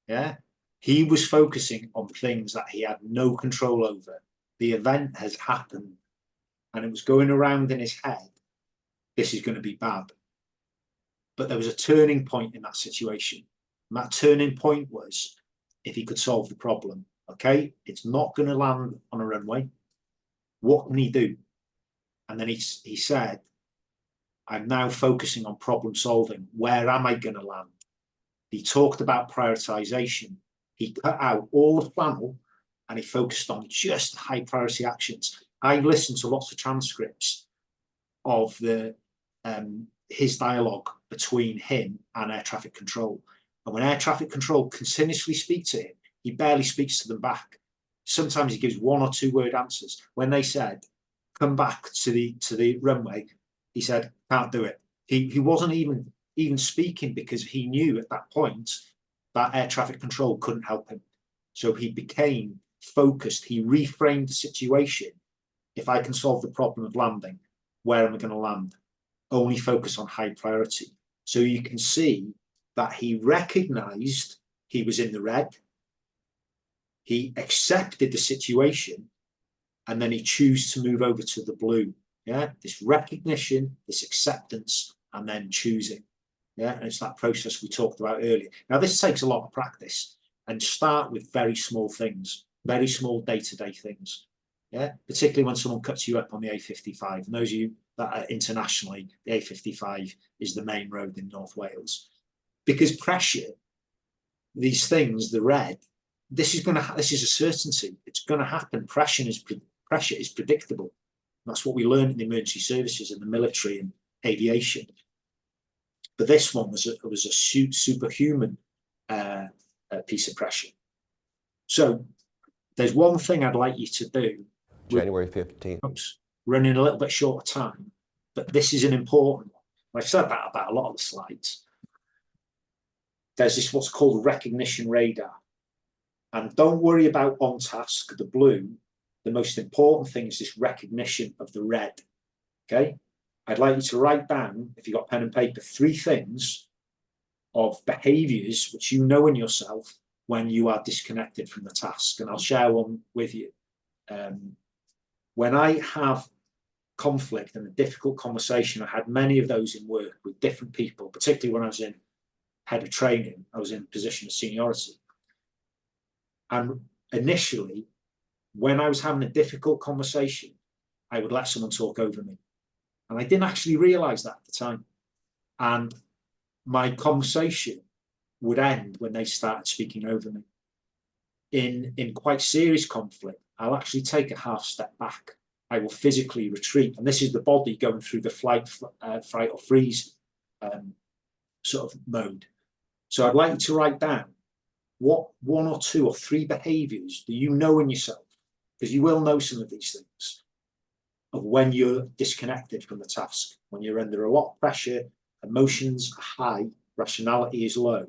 Speaker 1: Yeah. He was focusing on things that he had no control over. The event has happened and it was going around in his head. This is going to be bad. But there was a turning point in that situation. And that turning point was if he could solve the problem. Okay, it's not going to land on a runway. What can he do? And then he said, I'm now focusing on problem solving. Where am I going to land? He talked about prioritization. He cut out all the flannel and he focused on just high priority actions. I listened to lots of transcripts of his dialogue between him and air traffic control. And when air traffic control continuously speak to him, he barely speaks to them back. Sometimes he gives 1 or 2 word answers. When they said, come back to the runway, he said, can't do it. He wasn't even speaking because he knew at that point that air traffic control couldn't help him. So he became focused. He reframed the situation. If I can solve the problem of landing, where am I going to land? Only focus on high priority. So you can see that he recognized he was in the red. He accepted the situation and then he chose to move over to the blue. Yeah, this recognition, this acceptance, and then choosing. Yeah, and it's that process we talked about earlier. Now, this takes a lot of practice, and start with very small things, very small day-to-day things. Yeah, particularly when someone cuts you up on the A55. And those of you that are internationally, the A55 is the main road in North Wales. Because pressure, these things, the red, this is a certainty. It's going to happen. Pressure is predictable. That's what we learn in the emergency services and the military and aviation. But this one was a superhuman piece of pressure. So there's one thing I'd like you to do.
Speaker 4: January 15th.
Speaker 1: Running a little bit short of time, but this is an important one. I've said that about a lot of the slides. There's this what's called recognition radar. And don't worry about on task, the blue. The most important thing is this recognition of the red. Okay? I'd like you to write down, if you've got pen and paper, 3 things of behaviors which you know in yourself when you are disconnected from the task. And I'll share one with you. When I have conflict and a difficult conversation, I had many of those in work with different people, particularly when I was in head of training, I was in a position of seniority. And initially, when I was having a difficult conversation, I would let someone talk over me. And I didn't actually realize that at the time. And my conversation would end when they started speaking over me. In quite serious conflict, I'll actually take a half step back. I will physically retreat. And this is the body going through the fight or freeze sort of mode. So I'd like you to write down what 1 or 2 or 3 behaviors do you know in yourself, because you will know some of these things, of when you're disconnected from the task, when you're under a lot of pressure, emotions are high, rationality is low.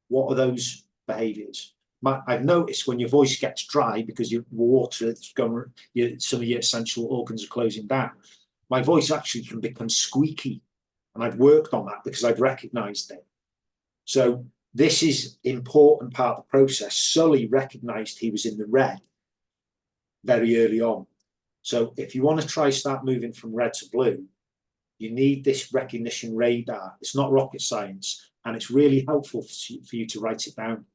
Speaker 1: What are those behaviors? I've noticed when your voice gets dry because your water is going, some of your essential organs are closing down, my voice actually can become squeaky. And I've worked on that because I've recognized it. So this is important part of the process. Sully recognized he was in the red very early on. So if you want to try start moving from red to blue, you need this recognition radar. It's not rocket science, and it's really helpful for you to write it down,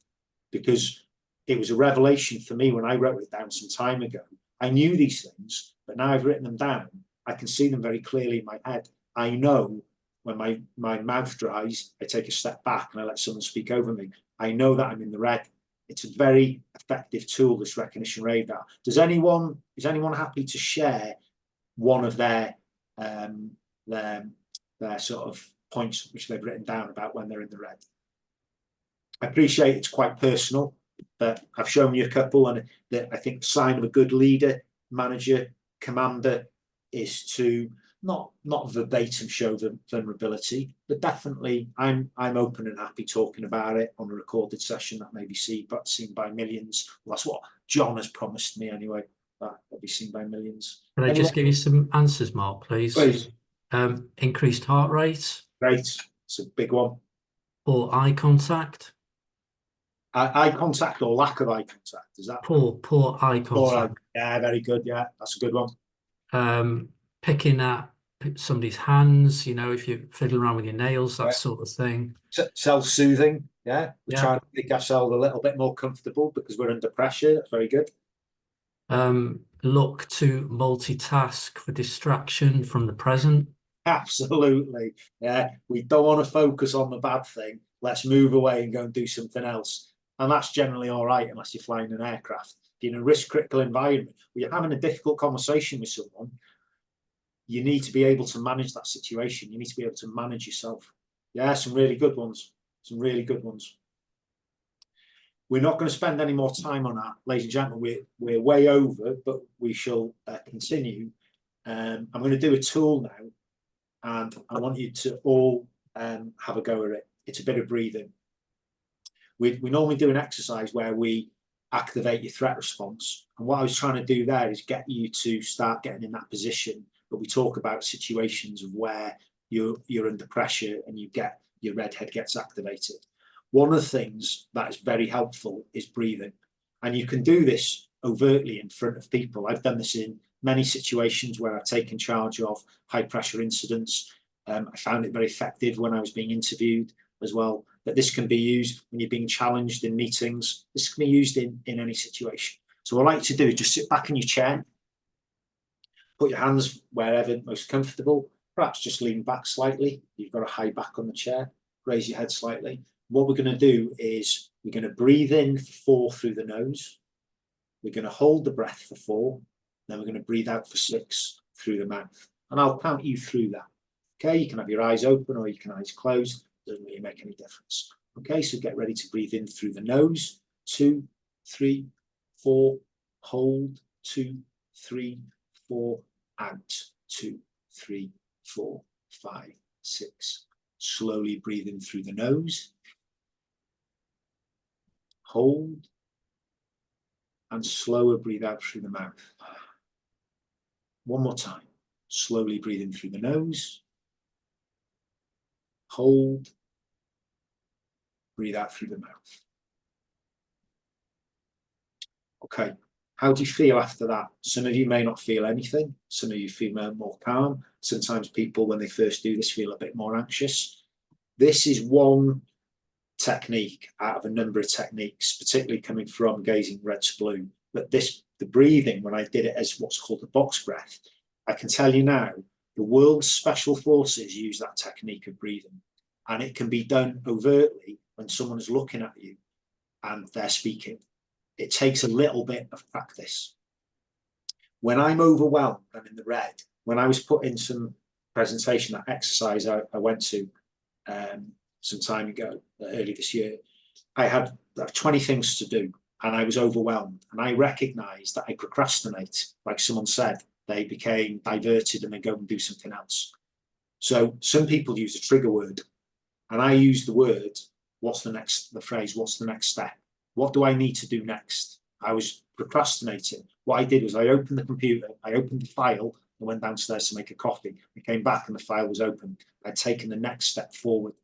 Speaker 1: because it was a revelation for me when I wrote it down some time ago. I knew these things, but now I've written them down. I can see them very clearly in my head. I know when my mouth dries, I take a step back and I let someone speak over me. I know that I'm in the red. It's a very effective tool, this recognition radar. Is anyone happy to share one of their sort of points which they've written down about when they're in the red? I appreciate it's quite personal, but I've shown you a couple, and I think the sign of a good leader, manager, commander is to not verbatim show vulnerability, but definitely I'm open and happy talking about it on a recorded session that may be seen by millions. Well, that's what John has promised me anyway, that will be seen by millions.
Speaker 2: Can I just give you some answers, Mark, please?
Speaker 1: Please.
Speaker 2: Increased heart rate.
Speaker 1: Great, it's a big one.
Speaker 2: Or eye contact.
Speaker 1: Eye contact or lack of eye contact, is that?
Speaker 2: Poor eye contact.
Speaker 1: Yeah, very good. Yeah, that's a good one.
Speaker 2: Picking at somebody's hands, you know, if you're fiddling around with your nails, that sort of thing.
Speaker 1: Self-soothing. Yeah, we're trying to make ourselves a little bit more comfortable because we're under pressure. That's very good.
Speaker 2: Look to multitask for distraction from the present.
Speaker 1: Absolutely. Yeah, we don't want to focus on the bad thing. Let's move away and go and do something else. And that's generally all right unless you're flying an aircraft. If you're in a risk-critical environment where you're having a difficult conversation with someone, you need to be able to manage that situation. You need to be able to manage yourself. Yeah, some really good ones. Some really good ones. We're not going to spend any more time on that, ladies and gentlemen. We're way over, but we shall continue. I'm going to do a tool now, and I want you to all have a go at it. It's a bit of breathing. We normally do an exercise where we activate your threat response. And what I was trying to do there is get you to start getting in that position. But we talk about situations of where you're under pressure and your red head gets activated. One of the things that is very helpful is breathing. And you can do this overtly in front of people. I've done this in many situations where I've taken charge of high pressure incidents. I found it very effective when I was being interviewed as well. But this can be used when you're being challenged in meetings. This can be used in any situation. So what I like to do is just sit back in your chair, put your hands wherever most comfortable, perhaps just lean back slightly. You've got a high back on the chair, raise your head slightly. What we're going to do is we're going to breathe in for 4 through the nose. We're going to hold the breath for 4. Then we're going to breathe out for 6 through the mouth. And I'll count you through that. Okay, you can have your eyes open or you can eyes closed. Doesn't really make any difference. Okay, so get ready to breathe in through the nose. 2, 3, 4. Hold. 2, 3, 4. Out. 2, 3, 4, 5, 6. Slowly breathe in through the nose. Hold. And slower breathe out through the mouth. One more time. Slowly breathe in through the nose. Hold. Breathe out through the mouth. Okay. How do you feel after that? Some of you may not feel anything. Some of you feel more calm. Sometimes people, when they first do this, feel a bit more anxious. This is one technique out of a number of techniques, particularly coming from gazing red to blue. But the breathing, when I did it as what's called the box breath, I can tell you now, the world's special forces use that technique of breathing. And it can be done overtly when someone is looking at you and they're speaking. It takes a little bit of practice. When I'm overwhelmed, I'm in the red. When I was put in some presentation, that exercise I went to some time ago, early this year, I had 20 things to do and I was overwhelmed. And I recognized that I procrastinate. Like someone said, they became diverted and they go and do something else. So some people use a trigger word. And I use the word, the phrase, what's the next step? What do I need to do next? I was procrastinating. What I did was I opened the computer, I opened the file, and went downstairs to make a coffee. I came back and the file was open. I'd taken the next step forward.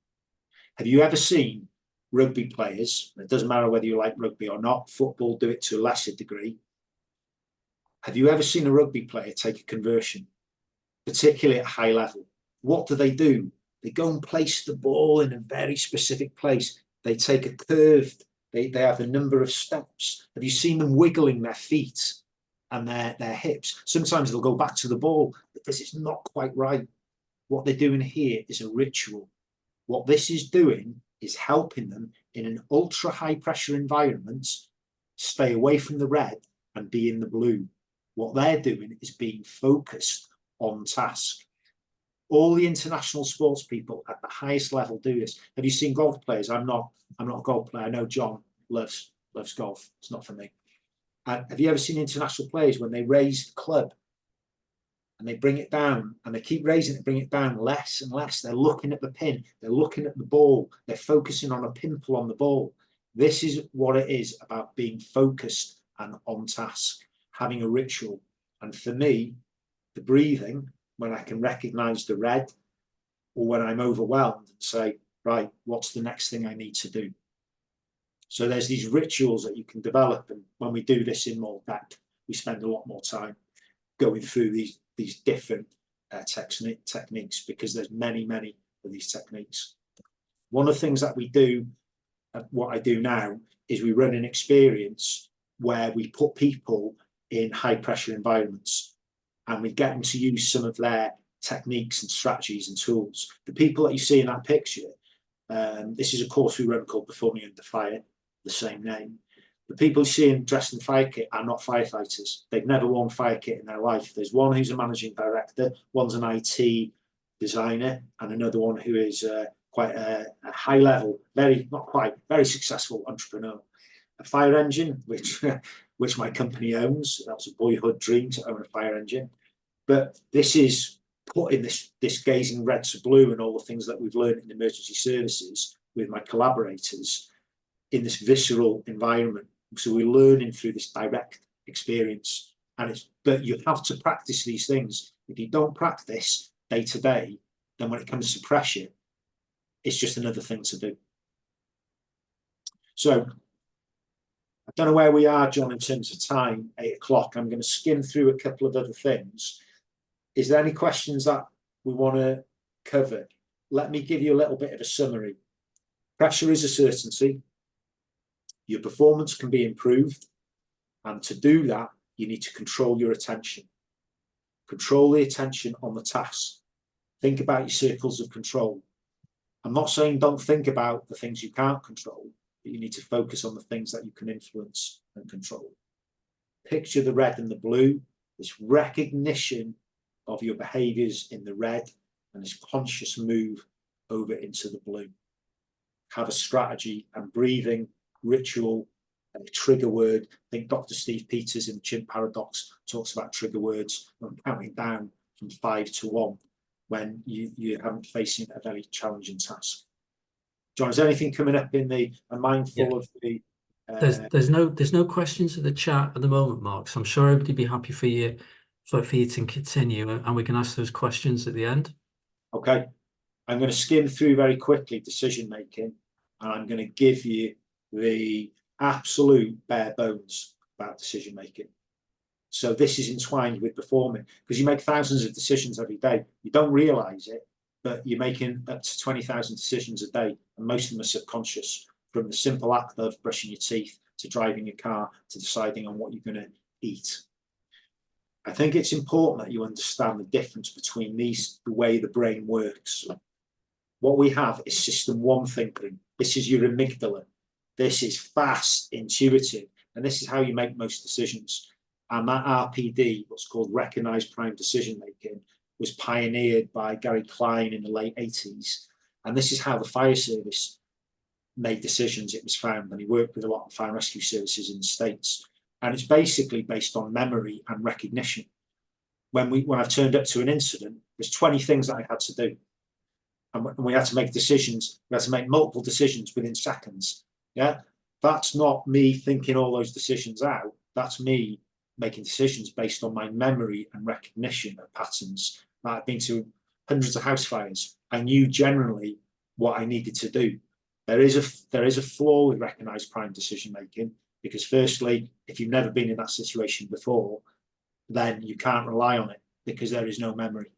Speaker 1: Have you ever seen rugby players, it doesn't matter whether you like rugby or not, football do it to a lesser degree. Have you ever seen a rugby player take a conversion, particularly at high level? What do? They go and place the ball in a very specific place. They take a curved, they have a number of steps. Have you seen them wiggling their feet and their hips? Sometimes they'll go back to the ball, but this is not quite right. What they're doing here is a ritual. What this is doing is helping them in an ultra high pressure environment stay away from the red and be in the blue. What they're doing is being focused on task. All the international sports people at the highest level do this. Have you seen golf players? I'm not a golf player. I know John loves golf. It's not for me. Have you ever seen international players when they raise the club and they bring it down, and they keep raising it, bring it down less and less. They're looking at the pin, they're looking at the ball, they're focusing on a pimple on the ball. This is what it is about being focused and on task, having a ritual. And for me, the breathing, when I can recognize the red, or when I'm overwhelmed and say, right, what's the next thing I need to do? So there's these rituals that you can develop, and when we do this in more depth, we spend a lot more time going through these different techniques, because there's many of these techniques. One of the things that we do, what I do now, is we run an experience where we put people in high pressure environments, and we get them to use some of their techniques and strategies and tools. The people that you see in that picture, this is a course we run called Performing Under Fire, the same name. The people you see dressed in fire kit are not firefighters. They've never worn fire kit in their life. There's one who's a managing director, one's an IT designer, and another one who is quite a high level, very successful entrepreneur. A fire engine, which my company owns. That was a boyhood dream, to own a fire engine. But this is putting this gazing red to blue and all the things that we've learned in emergency services with my collaborators in this visceral environment. So we're learning through this direct experience, but you have to practice these things. If you don't practice day to day, then when it comes to pressure, it's just another thing to do. So I don't know where we are, John, in terms of time, 8 o'clock. I'm going to skim through a couple of other things. Is there any questions that we want to cover? Let me give you a little bit of a summary. Pressure is a certainty. Your performance can be improved. And to do that, you need to control your attention. Control the attention on the task. Think about your circles of control. I'm not saying don't think about the things you can't control, but you need to focus on the things that you can influence and control. Picture the red and the blue, this recognition of your behaviors in the red and this conscious move over into the blue. Have a strategy and breathing ritual, a trigger word. I think Dr. Steve Peters in the Chimp Paradox talks about trigger words when counting down from 5 to 1 when you haven't facing a very challenging task. John, is there anything coming up in the? I'm mindful of the.
Speaker 2: There's no questions in the chat at the moment, Mark. So I'm sure everybody'd be happy for you to continue, and we can ask those questions at the end.
Speaker 1: Okay, I'm going to skim through very quickly decision making, and I'm going to give you the absolute bare bones about decision making. So this is entwined with performing, because you make thousands of decisions every day. You don't realize it, but you're making up to 20,000 decisions a day, and most of them are subconscious, from the simple act of brushing your teeth to driving your car to deciding on what you're going to eat. I think it's important that you understand the difference between the way the brain works. What we have is system 1 thinking. This is your amygdala. This is fast, intuitive, and this is how you make most decisions. And that RPD, what's called recognized prime decision making, was pioneered by Gary Klein in the late 80s. And this is how the fire service made decisions, it was found, and he worked with a lot of fire rescue services in the States. And it's basically based on memory and recognition. When I've turned up to an incident, there's 20 things that I had to do. And we had to make decisions, we had to make multiple decisions within seconds. Yeah, that's not me thinking all those decisions out. That's me making decisions based on my memory and recognition of patterns. I've been to hundreds of house fires. I knew generally what I needed to do. There is a flaw with recognized prime decision making, because firstly, if you've never been in that situation before, then you can't rely on it because there is no memory.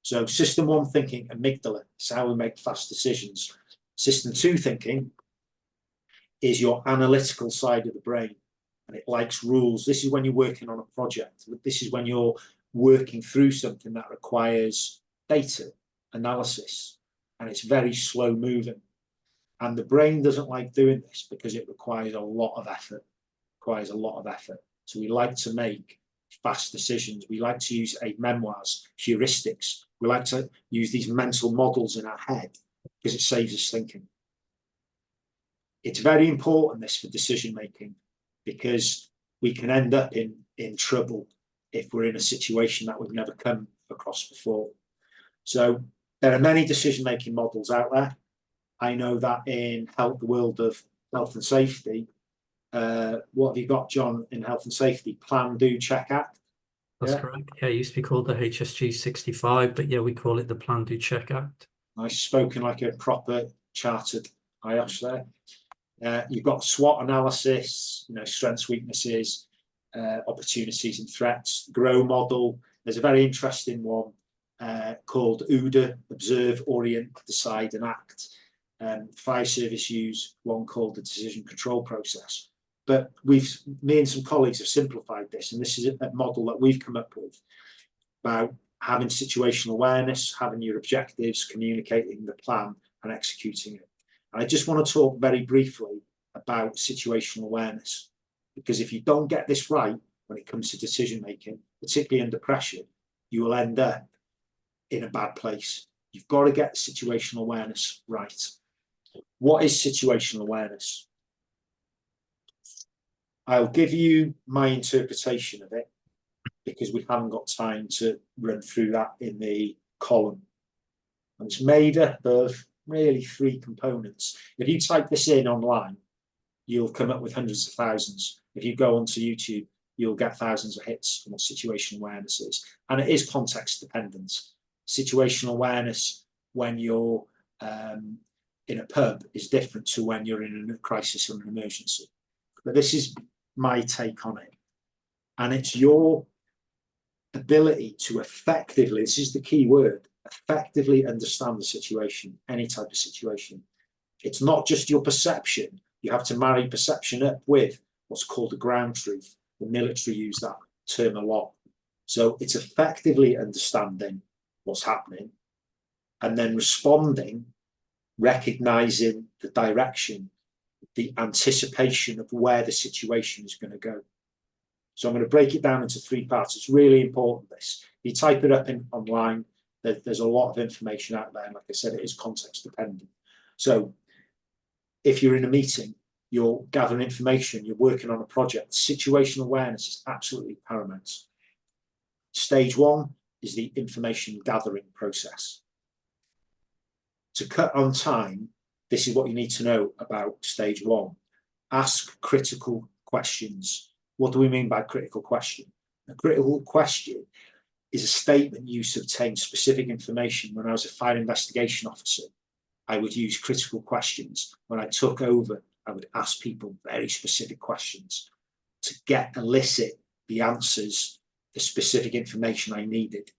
Speaker 1: So system 1 thinking, amygdala, is how we make fast decisions. System 2 thinking is your analytical side of the brain, and it likes rules. This is when you're working on a project. This is when you're working through something that requires data analysis, and it's very slow moving. And the brain doesn't like doing this because it requires a lot of effort. So we like to make fast decisions. We like to use memoirs, heuristics. We like to use these mental models in our head because it saves us thinking. It's very important, this, for decision making, because we can end up in trouble if we're in a situation that we've never come across before. So there are many decision-making models out there. I know that in the world of health and safety, what have you got, John, in health and safety? Plan, do, check, act.
Speaker 2: That's correct. Yeah, it used to be called the HSG 65, but yeah, we call it the Plan, Do, Check Act.
Speaker 1: Nice, spoken like a proper chartered IOSH there. You've got SWOT analysis, strengths, weaknesses, opportunities and threats. GROW model. There's a very interesting one called OODA, Observe, Orient, Decide and Act. Fire service use one called the decision control process. But me and some colleagues have simplified this, and this is a model that we've come up with about having situational awareness, having your objectives, communicating the plan and executing it. And I just want to talk very briefly about situational awareness, because if you don't get this right when it comes to decision making, particularly under pressure, you will end up in a bad place. You've got to get situational awareness right. What is situational awareness? I'll give you my interpretation of it, because we haven't got time to run through that in the column. And it's made up of really 3 components. If you type this in online, you'll come up with hundreds of thousands. If you go onto YouTube, you'll get thousands of hits on what situational awareness is. And it is context dependent. Situational awareness when you're in a pub is different to when you're in a crisis or an emergency. But this is my take on it. And it's your ability to effectively, this is the key word, effectively understand the situation, any type of situation. It's not just your perception. You have to marry perception up with what's called the ground truth. The military use that term a lot. So it's effectively understanding what's happening and then responding, recognizing the direction, the anticipation of where the situation is going to go. So I'm going to break it down into 3 parts. It's really important, this. You type it up online, there's a lot of information out there. And like I said, it is context dependent. So if you're in a meeting, you're gathering information, you're working on a project, situational awareness is absolutely paramount. Stage 1 is the information gathering process. To cut on time, this is what you need to know about stage 1. Ask critical questions. What do we mean by critical question? A critical question is a statement used to obtain specific information. When I was a fire investigation officer, I would use critical questions. When I took over, I would ask people very specific questions to elicit the answers, the specific information I needed.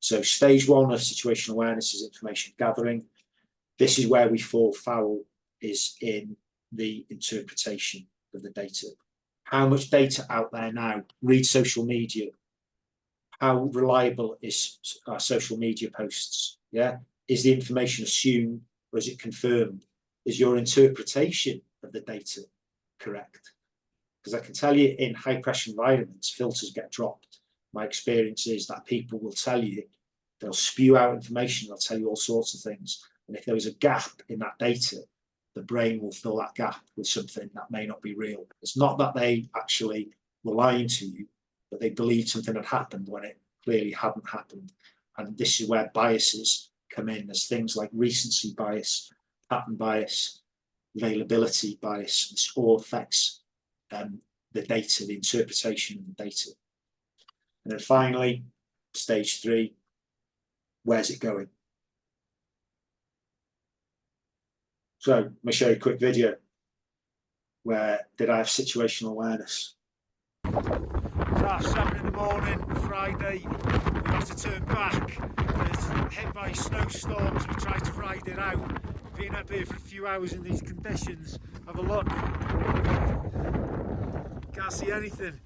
Speaker 1: So stage 1 of situational awareness is information gathering. This is where we fall foul, is in the interpretation of the data. How much data out there now? Read social media. How reliable is our social media posts? Yeah, is the information assumed or is it confirmed? Is your interpretation of the data correct? Because I can tell you, in high pressure environments, filters get dropped. My experience is that people will tell you, they'll spew out information, they'll tell you all sorts of things. And if there is a gap in that data, the brain will fill that gap with something that may not be real. It's not that they actually were lying to you, but they believed something had happened when it clearly hadn't happened. And this is where biases come in. There's things like recency bias, pattern bias, availability bias. This all affects the data, the interpretation of the data. And then finally, stage 3, where's it going? So I'm going to show you a quick video where did I have situational awareness.
Speaker 5: It's 7 in the morning, Friday, we have to turn back. It's hit by snowstorms, we try to ride it out. Being up here for a few hours in these conditions, have a look. Can't see anything.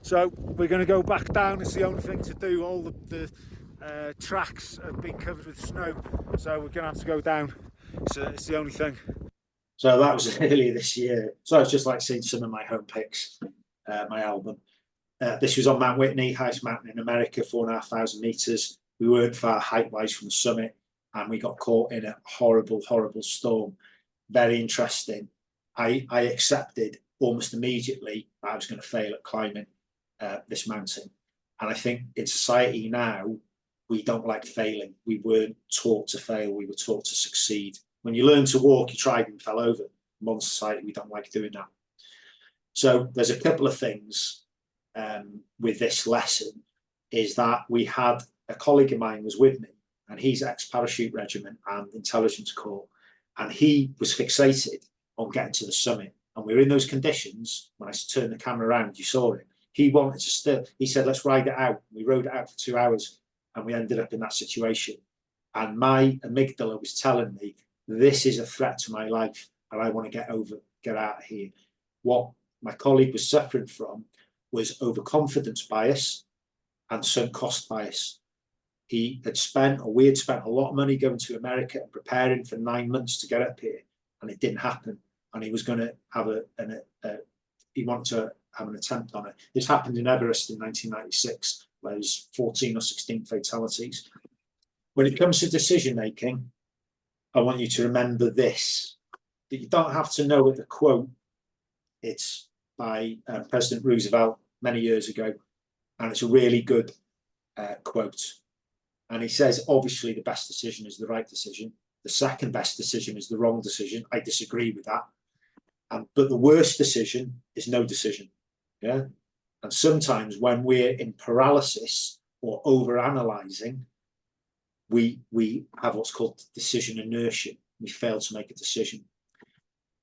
Speaker 5: So we're going to go back down, it's the only thing to do. All the tracks have been covered with snow, so we're going to have to go down. It's the only thing.
Speaker 1: So that was earlier this year. So it's just like seeing some of my home pics, my album. This was on Mount Whitney, highest mountain in America, 4,500 meters. We weren't far height-wise from the summit, and we got caught in a horrible, horrible storm. Very interesting. I accepted almost immediately that I was going to fail at climbing. this mountain. And I think in society now, we don't like failing. We weren't taught to fail. We were taught to succeed. When you learn to walk, you tried and fell over. In modern society, we don't like doing that. So there's a couple of things with this lesson, is that we had a colleague of mine was with me, and he's ex-parachute regiment and intelligence corps, and he was fixated on getting to the summit. And we were in those conditions. When I turned the camera around, you saw it. He wanted to still, he said, let's ride it out. We rode it out for 2 hours, and we ended up in that situation. And my amygdala was telling me, this is a threat to my life, and I want to get out of here. What my colleague was suffering from was overconfidence bias and sunk cost bias. He had spent, or we had spent, a lot of money going to America and preparing for 9 months to get up here, and it didn't happen. And he was going to have he wanted to have an attempt on it. This happened in Everest in 1996, where there's 14 or 16 fatalities. When it comes to decision making, I want you to remember this, that you don't have to know the quote. It's by President Roosevelt many years ago, and it's a really good quote. And he says, obviously, the best decision is the right decision. The second best decision is the wrong decision. I disagree with that. But the worst decision is no decision. Yeah. And sometimes when we're in paralysis or over-analyzing, we have what's called decision inertia. We fail to make a decision.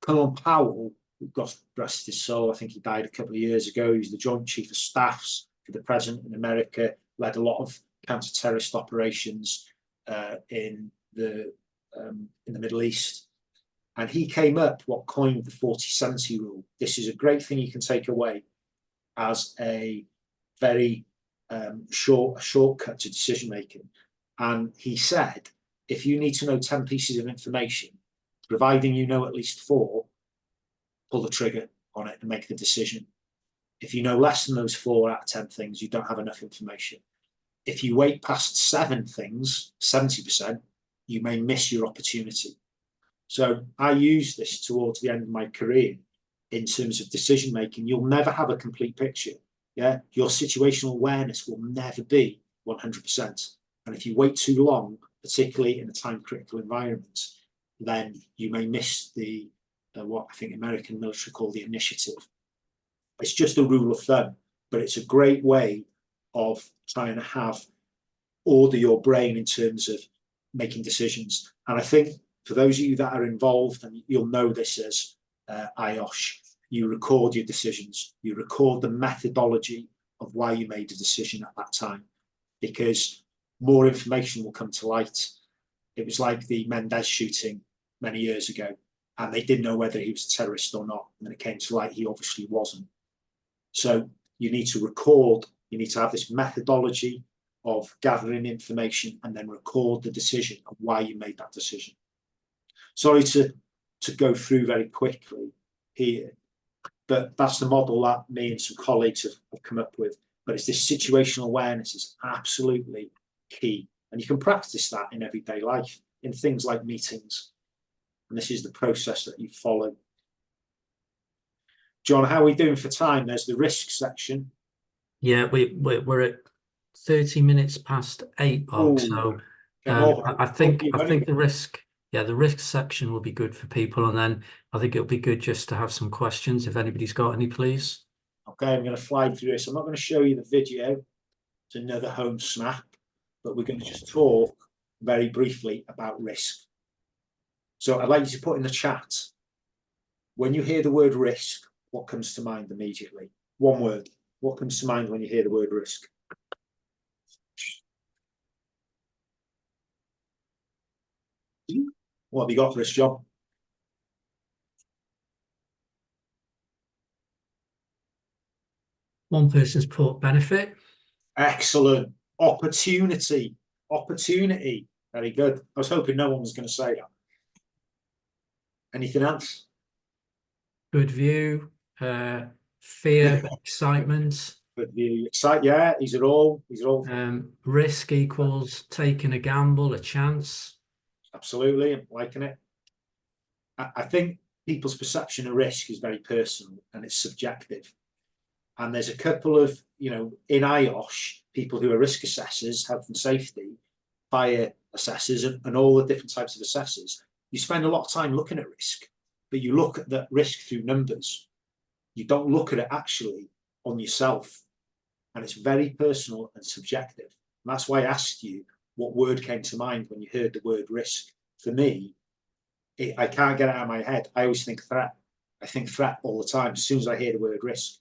Speaker 1: Colonel Powell, God rest his soul, I think he died a couple of years ago. He was the Joint Chief of Staffs for the President in America, led a lot of counter-terrorist operations in the Middle East. And he came up what coined the 40-70 rule. This is a great thing you can take away as a very shortcut to decision making. And he said, if you need to know 10 pieces of information, providing you know at least 4, pull the trigger on it and make the decision. If you know less than those 4 out of 10 things, you don't have enough information. If you wait past 7 things, 70%, you may miss your opportunity. So I use this towards the end of my career in terms of decision making. You'll never have a complete picture. Yeah, your situational awareness will never be 100%. And if you wait too long, particularly in a time-critical environment, then you may miss the what I think American military call the initiative. It's just a rule of thumb, but it's a great way of trying to order your brain in terms of making decisions. And I think for those of you that are involved, and you'll know this as IOSH, you record your decisions. You record the methodology of why you made a decision at that time, because more information will come to light. It was like the Mendez shooting many years ago, and they didn't know whether he was a terrorist or not. And then it came to light he obviously wasn't. So you need to record, you need to have this methodology of gathering information and then record the decision of why you made that decision. Sorry to go through very quickly here, but that's the model that me and some colleagues have come up with. But it's this situational awareness is absolutely key. And you can practice that in everyday life, in things like meetings. And this is the process that you follow. John, how are we doing for time? There's the risk section.
Speaker 2: Yeah, we're at 30 minutes past 8, Mark. So I think the risk section will be good for people, and then I think it'll be good just to have some questions if anybody's got any, please.
Speaker 1: Okay, I'm going to fly through this. I'm not going to show you the video. It's another home snap, but we're going to just talk very briefly about risk. So I'd like you to put in the chat, when you hear the word risk, what comes to mind immediately? One word. What comes to mind when you hear the word risk? What have you got for us, John?
Speaker 2: One person's put benefit.
Speaker 1: Excellent. Opportunity. Opportunity. Very good. I was hoping no one was going to say that. Anything else?
Speaker 2: Good view. Fear, excitement.
Speaker 1: Good view. Yeah, these are all.
Speaker 2: Risk equals taking a gamble, a chance.
Speaker 1: Absolutely, I'm liking it. I think people's perception of risk is very personal and it's subjective. And there's a couple of, in IOSH, people who are risk assessors, health and safety, fire assessors, and all the different types of assessors. You spend a lot of time looking at risk, but you look at that risk through numbers. You don't look at it actually on yourself. And it's very personal and subjective. And that's why I asked you what word came to mind when you heard the word risk. For me, I can't get it out of my head. I always think threat. I think threat all the time as soon as I hear the word risk.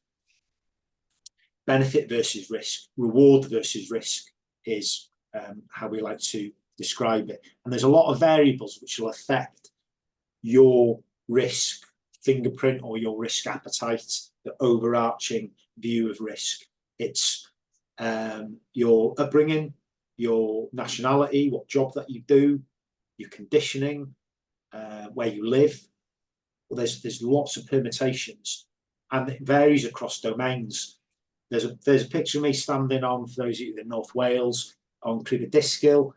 Speaker 1: Benefit versus risk, reward versus risk is how we like to describe it. And there's a lot of variables which will affect your risk fingerprint or your risk appetite, the overarching view of risk. It's your upbringing, your nationality, what job that you do, your conditioning, where you live. Well, there's lots of permutations, and it varies across domains. There's a picture of me standing on, for those of you in North Wales, on Crib y Disgyl,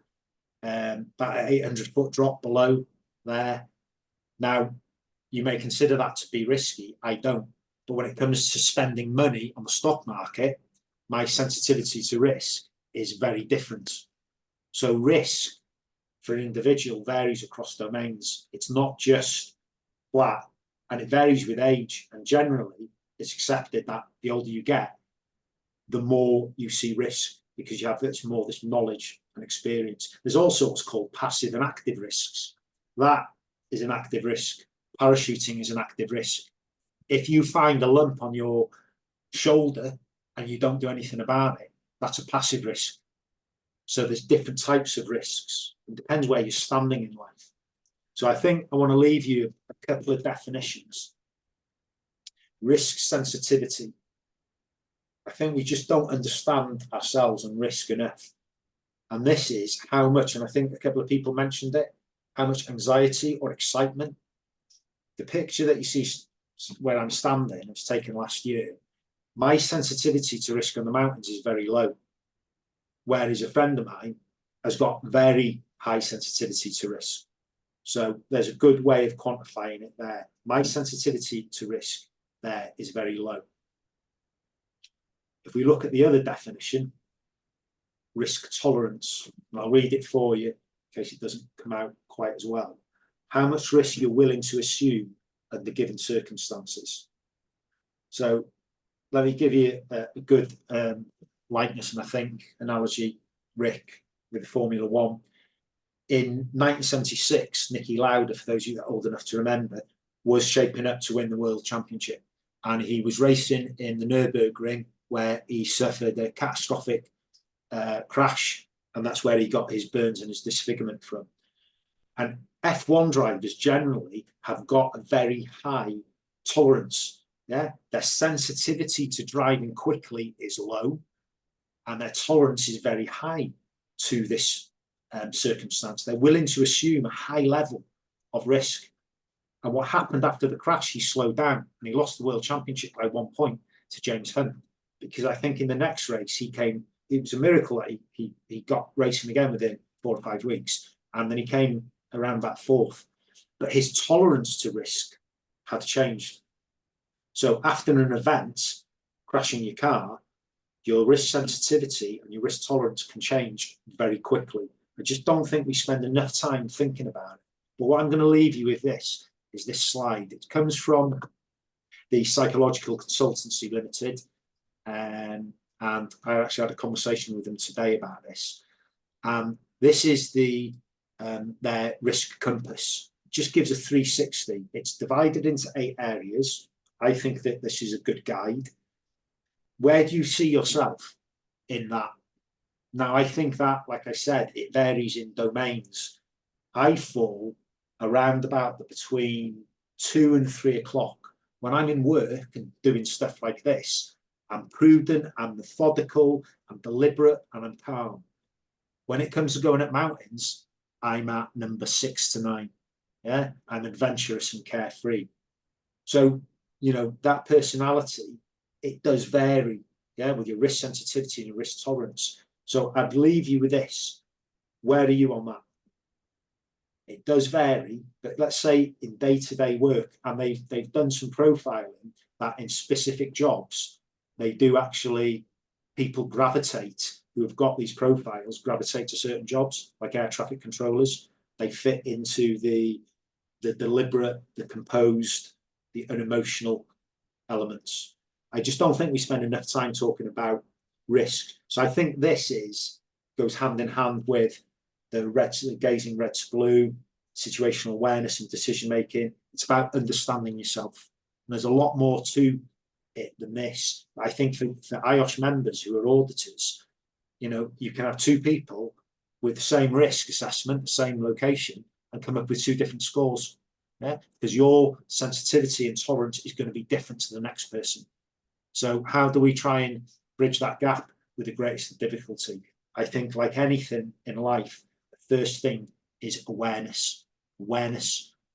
Speaker 1: about an 800-foot drop below there. Now, you may consider that to be risky. I don't. But when it comes to spending money on the stock market, my sensitivity to risk is very different. So risk for an individual varies across domains. It's not just flat, and it varies with age. And generally, it's accepted that the older you get, the more you see risk, because you have this knowledge and experience. There's also what's called passive and active risks. That is an active risk. Parachuting is an active risk. If you find a lump on your shoulder and you don't do anything about it, that's a passive risk. So there's different types of risks. It depends where you're standing in life. So I think I want to leave you a couple of definitions. Risk sensitivity. I think we just don't understand ourselves and risk enough. And this is how much, and I think a couple of people mentioned it, how much anxiety or excitement. The picture that you see where I'm standing, it was taken last year. My sensitivity to risk on the mountains is very low, whereas a friend of mine has got very high sensitivity to risk. So there's a good way of quantifying it there. My sensitivity to risk there is very low. If we look at the other definition, risk tolerance, and I'll read it for you in case it doesn't come out quite as well. How much risk you're willing to assume under given circumstances. So let me give you a good likeness and I think analogy, Rick, with Formula One. In 1976, Niki Lauda, for those of you that are old enough to remember, was shaping up to win the World Championship. And he was racing in the Nürburgring, where he suffered a catastrophic crash. And that's where he got his burns and his disfigurement from. And F1 drivers generally have got a very high tolerance. Yeah, their sensitivity to driving quickly is low, and their tolerance is very high to this circumstance. They're willing to assume a high level of risk. And what happened after the crash, he slowed down and he lost the World Championship by 1 point to James Hunt, because I think in the next race it was a miracle that he got racing again within 4 or 5 weeks, and then he came around that 4th. But his tolerance to risk had changed. So after an event, crashing your car, your risk sensitivity and your risk tolerance can change very quickly. I just don't think we spend enough time thinking about it. But what I'm going to leave you with is this slide. It comes from the Psychological Consultancy Limited, and I actually had a conversation with them today about this. This is their risk compass. It just gives a 360. It's divided into 8 areas. I think that this is a good guide. Where do you see yourself in that? Now, I think that, like I said, it varies in domains. I fall around about between 2 and 3 o'clock. When I'm in work and doing stuff like this, I'm prudent, I'm methodical, I'm deliberate, and I'm calm. When it comes to going up mountains, I'm at number 6 to 9. Yeah, I'm adventurous and carefree. So, that personality, it does vary, yeah, with your risk sensitivity and your risk tolerance. So I'd leave you with this. Where are you on that? It does vary, but let's say in day-to-day work, and they've done some profiling that in specific jobs, they do actually, people gravitate, who have got these profiles, gravitate to certain jobs, like air traffic controllers. They fit into the deliberate, the composed, the unemotional elements. I just don't think we spend enough time talking about risk. So I think this goes hand in hand with the gazing red to blue, situational awareness and decision making. It's about understanding yourself. And there's a lot more to it than this. I think for IOSH members who are auditors, you know, you can have two people with the same risk assessment, the same location, and come up with two different scores. Yeah, because your sensitivity and tolerance is going to be different to the next person. So how do we try and bridge that gap with the greatest difficulty? I think, like anything in life, the first thing is awareness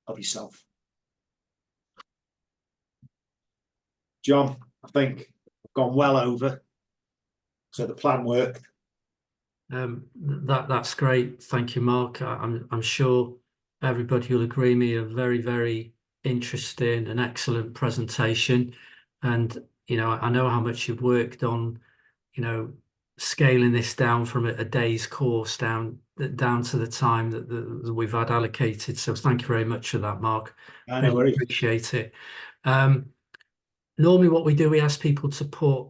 Speaker 1: of yourself. John, I think I've gone well over, so the plan worked.
Speaker 2: That's great. Thank you, Mark. I'm sure everybody will agree me, a very, very interesting and excellent presentation. And, you know, I know how much you've worked on, you know, scaling this down from a day's course down to the time that we've had allocated. So thank you very much for that, Mark.
Speaker 1: I know,
Speaker 2: really appreciate it. Normally what we do, we ask people to put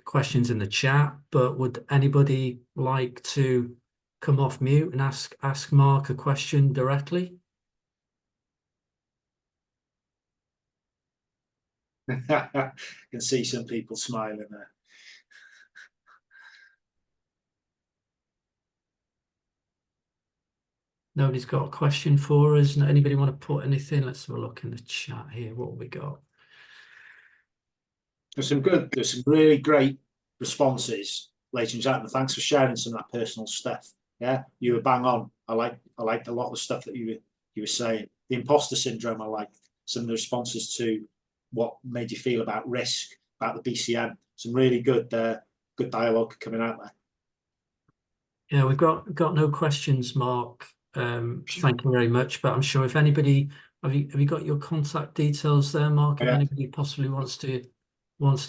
Speaker 2: questions in the chat, but would anybody like to come off mute and ask Mark a question directly?
Speaker 1: I can see some people smiling there.
Speaker 2: Nobody's got a question for us. Anybody want to put anything? Let's have a look in the chat here. What have we got? There's
Speaker 1: some really great responses, ladies and gentlemen. Thanks for sharing some of that personal stuff. Yeah, you were bang on. I liked a lot of the stuff that you were saying. The imposter syndrome, I liked some of the responses to what made you feel about risk, about the BCM. Some really good dialogue coming out there.
Speaker 2: Yeah, we've got no questions, Mark. Thank you very much. But I'm sure if anybody, have you got your contact details there, Mark? If anybody possibly wants to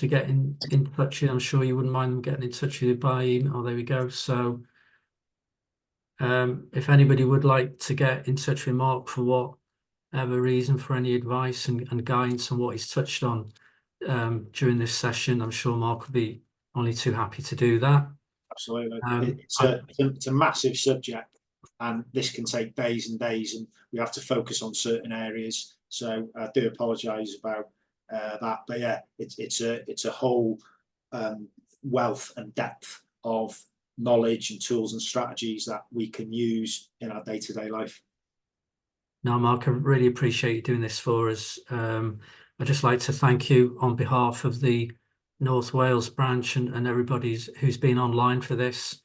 Speaker 2: get in touch with you, I'm sure you wouldn't mind them getting in touch with you by email. There we go. So if anybody would like to get in touch with Mark for whatever reason, for any advice and guidance on what he's touched on during this session, I'm sure Mark would be only too happy to do that.
Speaker 1: Absolutely. It's a massive subject, and this can take days and days, and we have to focus on certain areas. So I do apologise about that, but yeah, it's a whole wealth and depth of knowledge and tools and strategies that we can use in our day-to-day life.
Speaker 2: No, Mark, I really appreciate you doing this for us. I'd just like to thank you on behalf of the North Wales branch and everybody who's been online for this.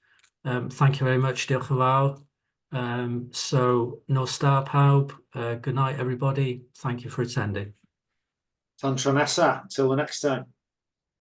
Speaker 2: Thank you very much. Diolch yn fawr. So, nos da pawb. Good night, everybody. Thank you for attending.
Speaker 1: Tan tro nesa, until the next time.